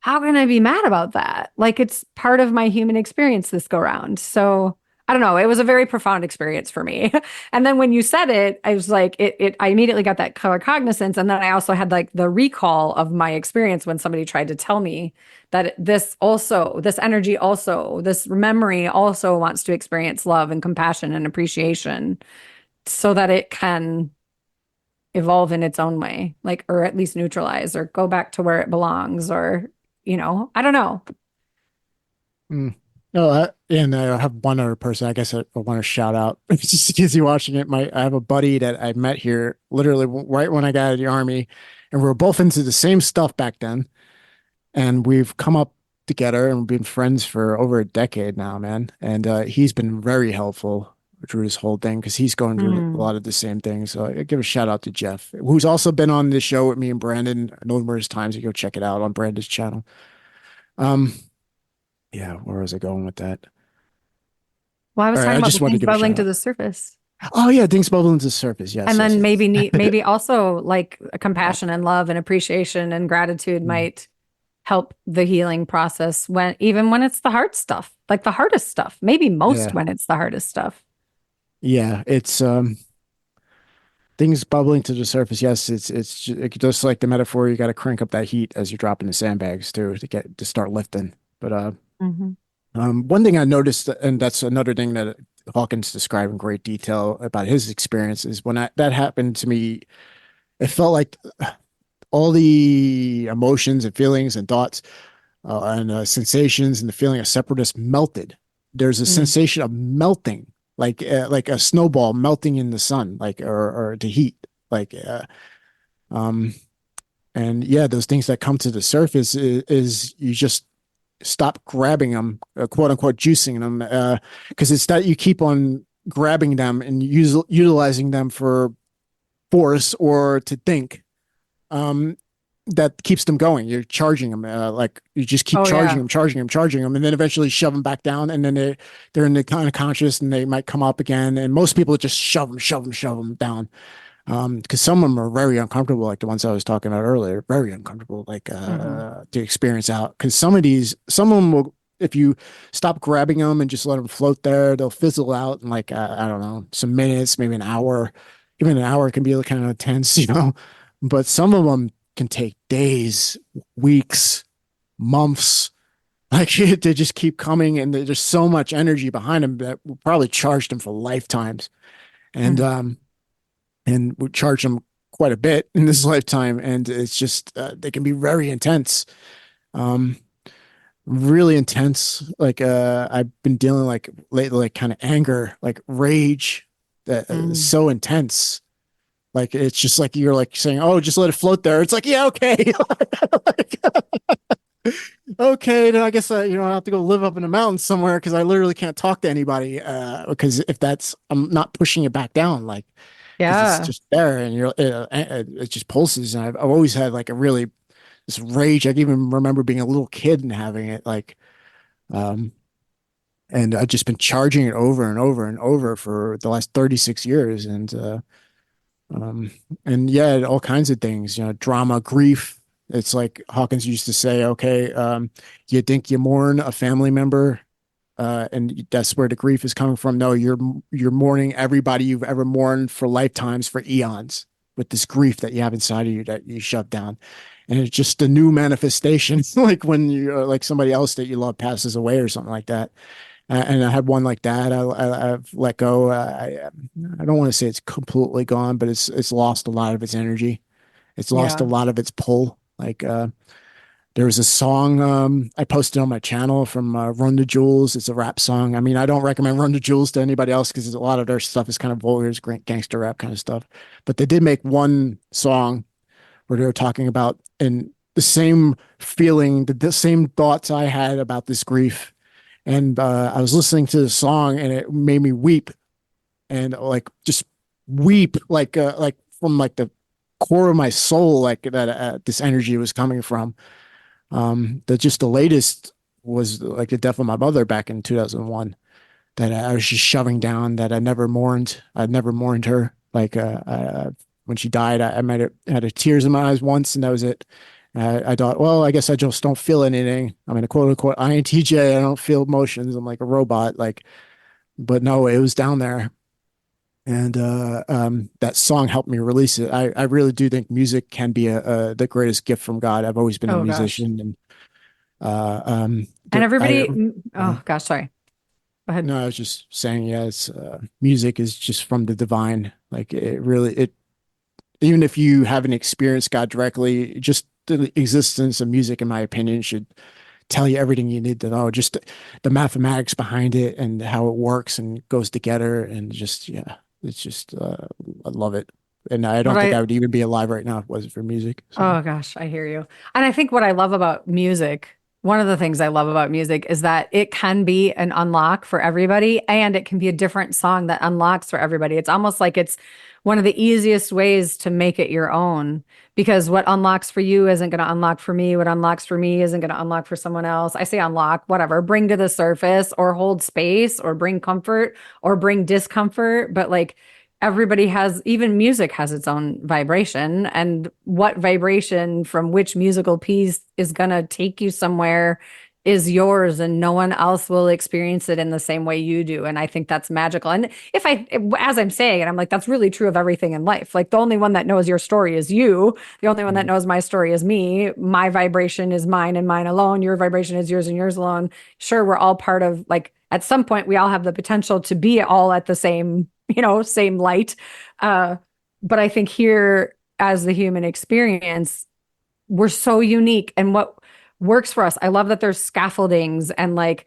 how can I be mad about that? Like it's part of my human experience this go round. So I don't know. It was a very profound experience for me. And then when you said it, I was like, I immediately got that color cognizance. And then I also had like the recall of my experience when somebody tried to tell me that this energy also, this memory also wants to experience love and compassion and appreciation so that it can evolve in its own way, like, or at least neutralize or go back to where it belongs or I don't know. Mm. No, and I have one other person I guess I want to shout out just because you're watching it. I have a buddy that I met here literally right when I got out of the army, and we were both into the same stuff back then. And we've come up together and we've been friends for over a decade now, man. And he's been very helpful through this whole thing because he's going through a Mm. lot of the same things. So I give a shout out to Jeff, who's also been on the show with me and Brandon numerous times. You go check it out on Brandon's channel. Um, yeah, where was I going with that? Well, I was All right, talking I about the just wanted to things give a bubbling shout to out. the surface. Oh yeah, things bubbling to the surface. Yes, And yes, then yes. maybe also like compassion and love and appreciation and gratitude Mm. might help the healing process even when it's the hard stuff, like the hardest stuff, maybe most Yeah, when it's the hardest stuff. yeah. It's things bubbling to the surface. Yes, just like the metaphor. You got to crank up that heat as you're dropping the sandbags too to start lifting. But Hmm. one thing I noticed, and that's another thing that Hawkins described in great detail about his experience, is when that happened to me, it felt like all the emotions and feelings and thoughts and sensations and the feeling of separateness melted. There's a Mm. sensation of melting, like a snowball melting in the sun, like or the heat, like um, and yeah, those things that come to the surface is you just stop grabbing them, quote unquote, juicing them, because it's that you keep on grabbing them and utilizing them for force or to think. Um, that keeps them going. You're charging them, like you just keep Oh charging yeah. them, charging them, charging them, and then eventually shove them back down, and then they're in the kind of conscious, and they might come up again. And most people just shove them, shove them, shove them down, because some of them are very uncomfortable, like the ones I was talking about earlier, very uncomfortable, like Hmm. to experience out. Because some of them will. If you stop grabbing them and just let them float there, they'll fizzle out in like I don't know, some minutes, maybe an hour. Even an hour can be kind of intense, But some of them can take days, weeks, months. Like they just keep coming, and there's so much energy behind them that will probably charge them for lifetimes, and Hmm. um, and would charge them quite a bit in this lifetime. And it's just they can be very intense, um, really intense. Like I've been dealing like lately, like kind of anger, like rage that is Mm. so intense. Like it's just like you're like saying, "Oh, just let it float there." It's like, yeah, okay. Like, okay, then I guess I have to go live up in the mountains somewhere because I literally can't talk to anybody. Because if that's, I'm not pushing it back down, like because it's Yeah. just there and it just pulses. And I've always had like a really this rage. I can even remember being a little kid and having it um, and I've just been charging it over and over and over for the last 36 years, um, and yeah, all kinds of things, drama, grief. It's like Hawkins used to say, okay, you think you mourn a family member, and that's where the grief is coming from. No, you're mourning everybody you've ever mourned for lifetimes, for eons, with this grief that you have inside of you that you shut down. And it's just a new manifestation, like when you like somebody else that you love passes away or something like that. And I had one like that. I've let go. I don't want to say it's completely gone, but it's lost a lot of its energy. It's lost a Yeah. lot of its pull. Like there was a song I posted on my channel from Run the Jewels. It's a rap song. I mean, I don't recommend Run the Jewels to anybody else because a lot of their stuff is kind of vulgar, it's gangster rap kind of stuff. But they did make one song where they were talking about and the same feeling, the same thoughts I had about this grief. And I was listening to the song and it made me weep and like just weep like from like the core of my soul, like that this energy was coming from. The latest was like the death of my mother back in 2001 that I was just shoving down that I never mourned. I'd never mourned her. Like when she died, I might have had a tears in my eyes once, and that was it. I thought, well, I guess I just don't feel anything. I'm in a quote unquote INTJ. I don't feel emotions. I'm like a robot. Like, but no, it was down there, and that song helped me release it. I really do think music can be the greatest gift from God. I've always been a Oh gosh. musician, and And I everybody, oh gosh, sorry. Go ahead. no, I was just saying, yes, music is just from the divine. Like it really, even if you haven't experienced God directly, just the existence of music, in my opinion, should tell you everything you need to know. Just the mathematics behind it and how it works and goes together, and just yeah, it's just I love it. And I What don't think I I would even be alive right now if it wasn't for music. So Oh gosh, I hear you. And I think what I love about music, one of the things I love about music is that it can be an unlock for everybody and it can be a different song that unlocks for everybody. It's almost like it's one of the easiest ways to make it your own because what unlocks for you isn't going to unlock for me. What unlocks for me isn't going to unlock for someone else. I say unlock, whatever, bring to the surface or hold space or bring comfort or bring discomfort. But like, everybody has, even music has its own vibration, and what vibration from which musical piece is going to take you somewhere is yours, and no one else will experience it in the same way you do. And I think that's magical. And as I'm saying it, I'm like, that's really true of everything in life. Like the only one that knows your story is you. The only one that mhm. knows my story is me. My vibration is mine and mine alone. Your vibration is yours and yours alone. Sure, we're all part of, like, at some point we all have the potential to be all at the same, same light. Uh, but I think here, as the human experience, we're so unique. And what works for us, I love that there's scaffoldings and like,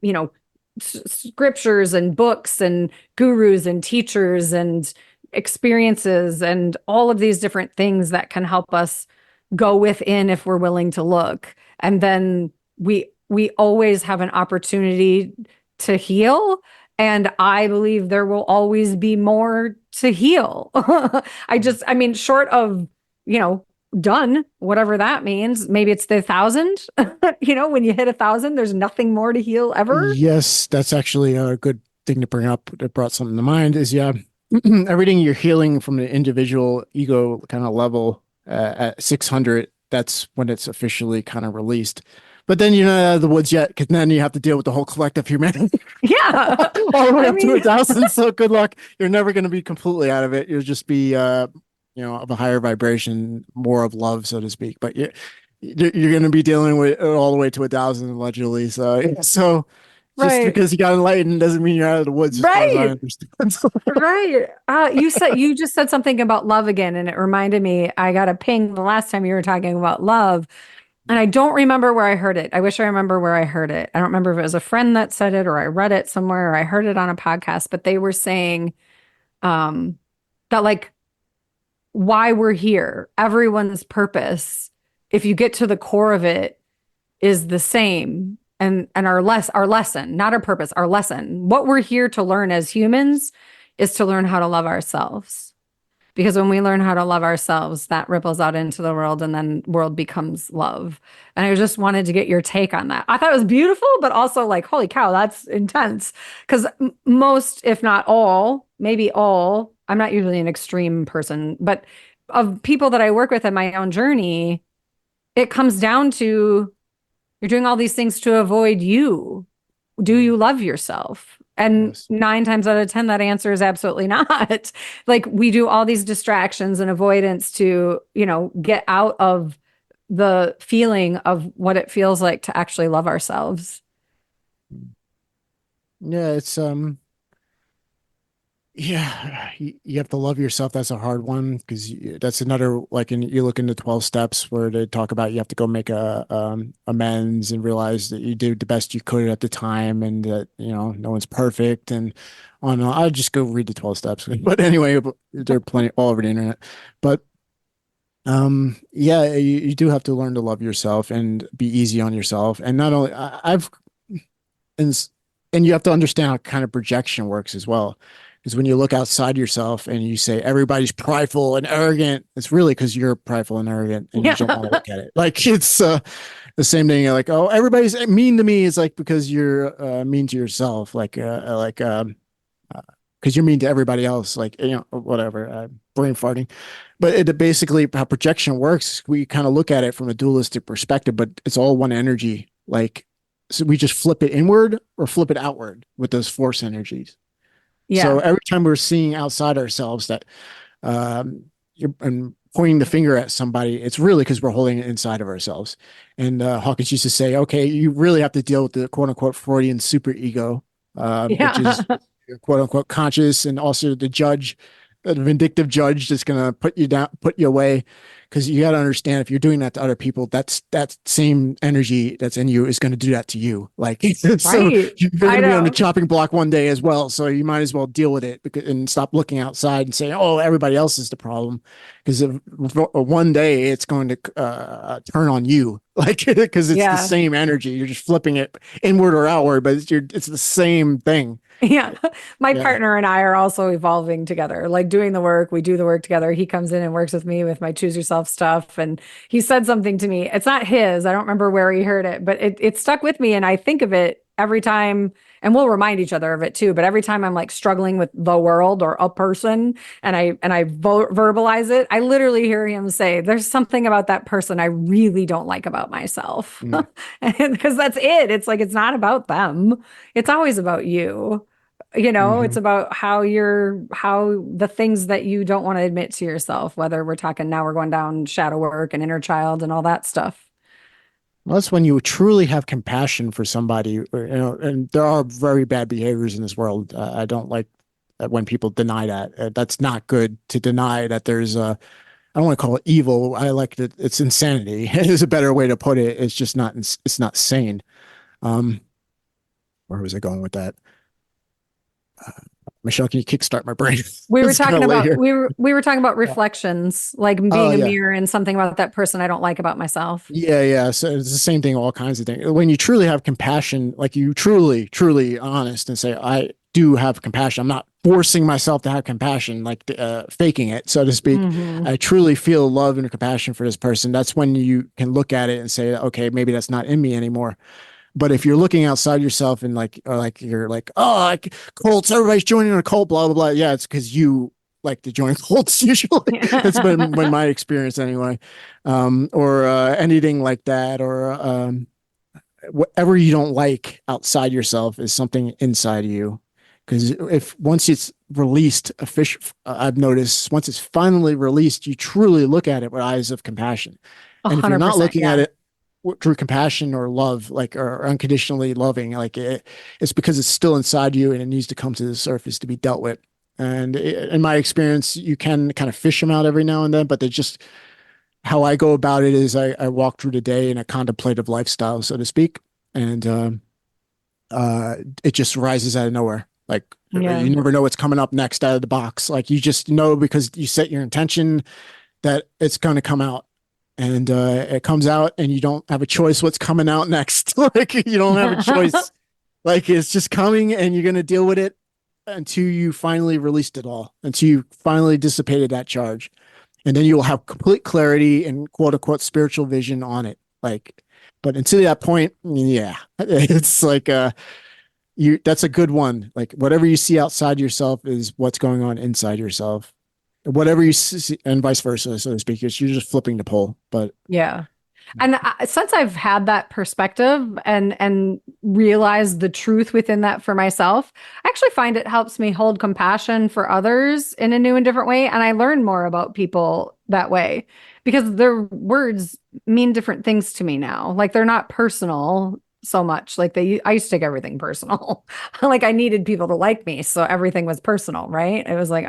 you know, scriptures and books and gurus and teachers and experiences and all of these different things that can help us go within if we're willing to look. And then we always have an opportunity to heal. And I believe there will always be more to heal. I mean, short of, you know, done, whatever that means. Maybe it's the 1,000. When you hit 1,000, there's nothing more to heal ever. Yes, that's actually a good thing to bring up. That brought something to mind is, yeah, everything you're healing from the individual ego kind of level at 600, that's when it's officially kind of released. But then you're not out of the woods yet, because then you have to deal with the whole collective humanity Yeah. all the way I up to mean, 1,000. So good luck. You're never going to be completely out of it. You'll just be, of a higher vibration, more of love, so to speak. But you're going to be dealing with it all the way to 1,000 allegedly. So just right. because you got enlightened doesn't mean you're out of the woods, as far as I Right. understand. Right. You just said something about love again, and it reminded me, I got a ping the last time you were talking about love. And I don't remember where I heard it. I wish I remember where I heard it. I don't remember if it was a friend that said it or I read it somewhere or I heard it on a podcast, but they were saying that like why we're here, everyone's purpose, if you get to the core of it, is the same. And our lesson, not our purpose, our lesson. What we're here to learn as humans is to learn how to love ourselves. Because when we learn how to love ourselves, that ripples out into the world and then world becomes love. And I just wanted to get your take on that. I thought it was beautiful, but also like, holy cow, that's intense. Because most, if not all, maybe all, I'm not usually an extreme person, but of people that I work with in my own journey, it comes down to you're doing all these things to avoid you. Do you love yourself? And Yes. 9 times out of 10, that answer is absolutely not. Like we do all these distractions and avoidance to, get out of the feeling of what it feels like to actually love ourselves. Yeah, yeah, you have to love yourself. That's a hard one because that's another, like, you look into 12 steps where they talk about you have to go make a amends and realize that you did the best you could at the time and that, no one's perfect and on. I'll just go read the 12 steps. But anyway, there are plenty all over the internet. But yeah, you do have to learn to love yourself and be easy on yourself. And not only and and you have to understand how kind of projection works as well. Because when you look outside yourself and you say everybody's prideful and arrogant, it's really because you're prideful and arrogant and you Yeah. don't want to look at it. Like it's the same thing. You're like, oh, everybody's mean to me. It's like because you're mean to yourself. Because you're mean to everybody else. Like whatever. Brain farting. But it basically how projection works. We kind of look at it from a dualistic perspective, but it's all one energy. Like so we just flip it inward or flip it outward with those force energies. So Yeah. every time we're seeing outside ourselves that and pointing the finger at somebody, it's really because we're holding it inside of ourselves. And Hawkins used to say, okay, you really have to deal with the quote unquote Freudian superego, which is Yeah. quote unquote conscious, and also the judge, the vindictive judge that's going to put you down, put you away. Because you got to understand, if you're doing that to other people, that's that same energy that's in you is going to do that to you. Like, so Right. you're going I to be on the know. chopping block one day as well. So you might as well deal with it and stop looking outside and say, "Oh, everybody else is the problem," because one day it's going to turn on you. Like, because it's the Yeah. same energy. You're just flipping it inward or outward, but it's the same thing. Yeah. My Yeah. partner and I are also evolving together, like doing the work. We do the work together. He comes in and works with me with my choose yourself stuff. And he said something to me. It's not his. I don't remember where he heard it, but it stuck with me. And I think of it every time, and we'll remind each other of it too. But every time I'm like struggling with the world or a person and I verbalize it, I literally hear him say, there's something about that person I really don't like about myself. Mm. And because that's it. It's like, it's not about them. It's always about you. It's Mhm. about how the things that you don't want to admit to yourself, whether we're talking now we're going down shadow work and inner child and all that stuff. Well, that's when you truly have compassion for somebody, and there are very bad behaviors in this world. I don't like when people deny that. That's not good to deny that I don't want to call it evil. I like that it's insanity. Is a better way to put it. It's just not, it's not sane. Um, where was I going with that? Michelle, can you kickstart my brain? We were It's kind talking of late about here. we were talking about reflections, like Oh being a yeah. mirror and something about that person I don't like about myself. Yeah, yeah. So it's the same thing, all kinds of things. When you truly have compassion, like you truly, truly honest and say, do have compassion. I'm not forcing myself to have compassion, like faking it, so to speak. Hmm. I truly feel love and compassion for this person. That's when you can look at it and say, okay, maybe that's not in me anymore. But if you're looking outside yourself and like, or like you're like, oh, like cults, everybody's joining a cult, blah blah blah. Yeah, it's because you like to join cults. Usually, that's been my experience anyway. Or anything like that, or whatever you don't like outside yourself is something inside you. Because if once it's released, a fish, I've noticed once it's finally released, you truly look at it with eyes of compassion. A And if you're hundred not percent. looking at Yeah. it through compassion or love, like or unconditionally loving, it's because it's still inside you and it needs to come to the surface to be dealt with. And in my experience, you can kind of fish them out every now and then, but they're just how I go about it is I walk through the day in a contemplative lifestyle, so to speak, and it just rises out of nowhere. Like Yeah. you never know what's coming up next out of the box. Like you just know because you set your intention that it's going to come out, and it comes out, and you don't have a choice what's coming out next. Like you don't have a choice. Like it's just coming, and you're going to deal with it until you finally released it all, until you finally dissipated that charge, and then you will have complete clarity and quote unquote spiritual vision on it. Like, but until that point, yeah, it's like you that's a good one. Like whatever you see outside yourself is what's going on inside yourself. Whatever you see, and vice versa, so to speak. You're just flipping the pole. But Yeah. And since I've had that perspective and realized the truth within that for myself, I actually find it helps me hold compassion for others in a new and different way. And I learn more about people that way because their words mean different things to me now. Like they're not personal so much. Like I used to take everything personal. Like I needed people to like me, so everything was personal, right? It was like,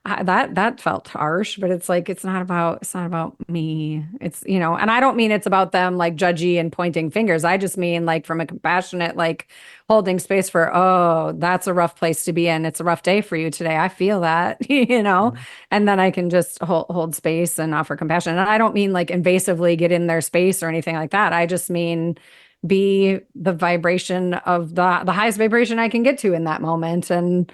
that felt harsh, but it's like it's not about me. It's, and I don't mean it's about them like judgy and pointing fingers. I just mean like from a compassionate, like holding space for, oh, that's a rough place to be in. It's a rough day for you today. I feel that, and then I can just hold space and offer compassion. And I don't mean like invasively get in their space or anything like that. I just mean be the vibration of the highest vibration I can get to in that moment and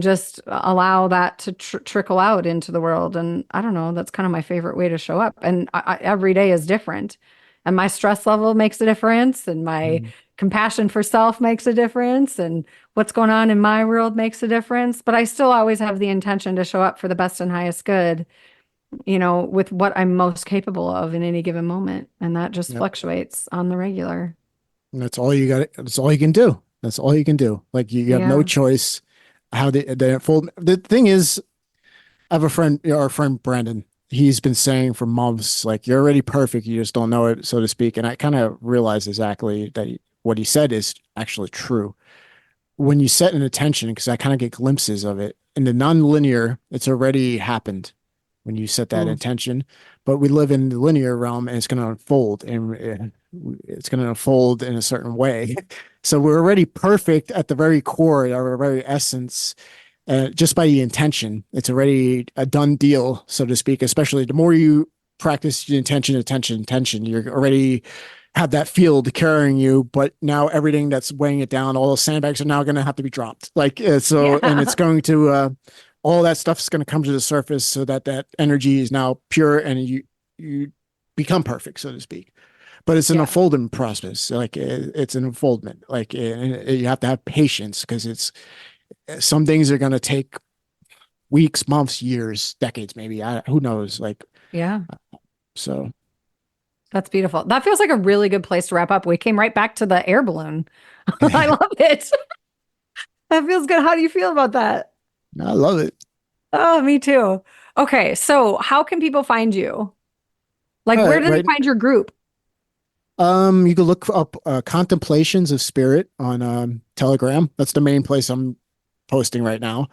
just allow that to trickle out into the world. And I don't know, that's kind of my favorite way to show up. And every day is different. And my stress level makes a difference, and my compassion for self makes a difference, and what's going on in my world makes a difference. But I still always have the intention to show up for the best and highest good, with what I'm most capable of in any given moment. And that just yep. fluctuates on the regular. And that's all you got. That's all you can do. That's all you can do. Like you have no Yeah. choice how they unfold. The thing is, I have a friend, our friend Brandon. He's been saying for months, like you're already perfect, you just don't know it, so to speak. And I kind of realized exactly that what he said is actually true. When you set an intention, because I kind of get glimpses of it in the non-linear, it's already happened when you set that Mm. intention. But we live in the linear realm, and it's going to unfold, and it's going to unfold in a certain way. So we're already perfect at the very core, our very essence, just by the intention. It's already a done deal, so to speak. Especially the more you practice the intention, you're already have that field carrying you. But now everything that's weighing it down, all those sandbags are now going to have to be dropped. Like so, and Yeah. it's going to all that stuff is going to come to the surface, so that that energy is now pure, and you become perfect, so to speak. But it's an Yeah. unfolding process. Like it's an unfoldment. Like you have to have patience because it's some things are going to take weeks, months, years, decades, maybe. Who knows? Like, Yeah. so That's beautiful. That feels like a really good place to wrap up. We came right back to the air balloon. I I love it. That feels good. How do you feel about that? love it. Oh, me too. Okay, so how can people find you? Like, where do they Right. find your group? You can look up Contemplations of Spirit on Telegram. That's the main place I'm posting right now.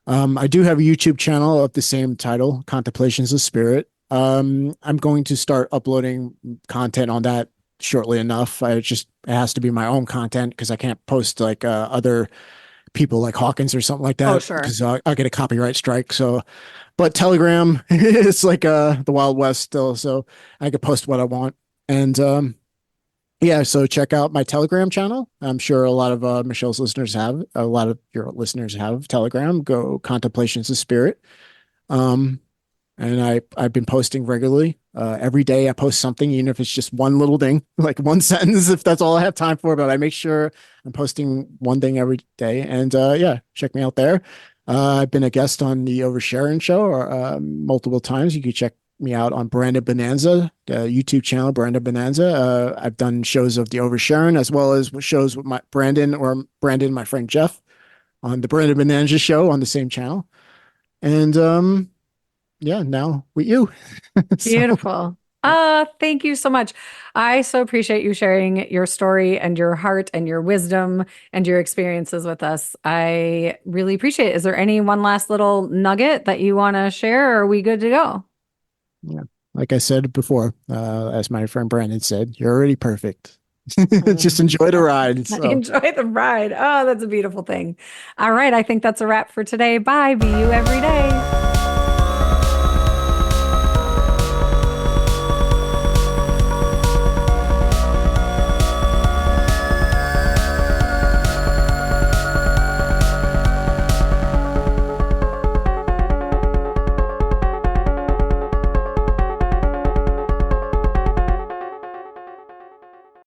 I do have a YouTube channel of the same title, Contemplations of Spirit. I'm going to start uploading content on that shortly enough. It has to be my own content because I can't post like other people like Hawkins or something like Oh, that sure. because I'll get a copyright strike. So, but Telegram is like the Wild West still, so I could post what I want. And Yeah, so check out my Telegram channel. I'm sure a lot of Michelle's listeners have, a lot of your listeners have Telegram. Go Contemplations of Spirit. Um, and I've been posting regularly. Every day I post something, even if it's just one little thing, like one sentence, if that's all I have time for. But I make sure I'm posting one thing every day. And yeah, check me out there. I've been a guest on the Oversharing show multiple times. You can check me out on Brandon Bonanza, the YouTube channel, Brandon Bonanza. I've done shows of the Oversharing as well as shows with my Brandon, my friend Jeff, on the Brandon Bonanza show on the same channel. And yeah, now with you. So Beautiful. yeah, Thank you so much. I so appreciate you sharing your story and your heart and your wisdom and your experiences with us. I really appreciate it. Is there any one last little nugget that you want to share, or are we good to go? yeah. Like I said before, as my friend Brandon said, you're already perfect. Just enjoy the ride. So. Enjoy the ride. Oh, that's a beautiful thing. All right. I think that's a wrap for today. Bye. Be you every day.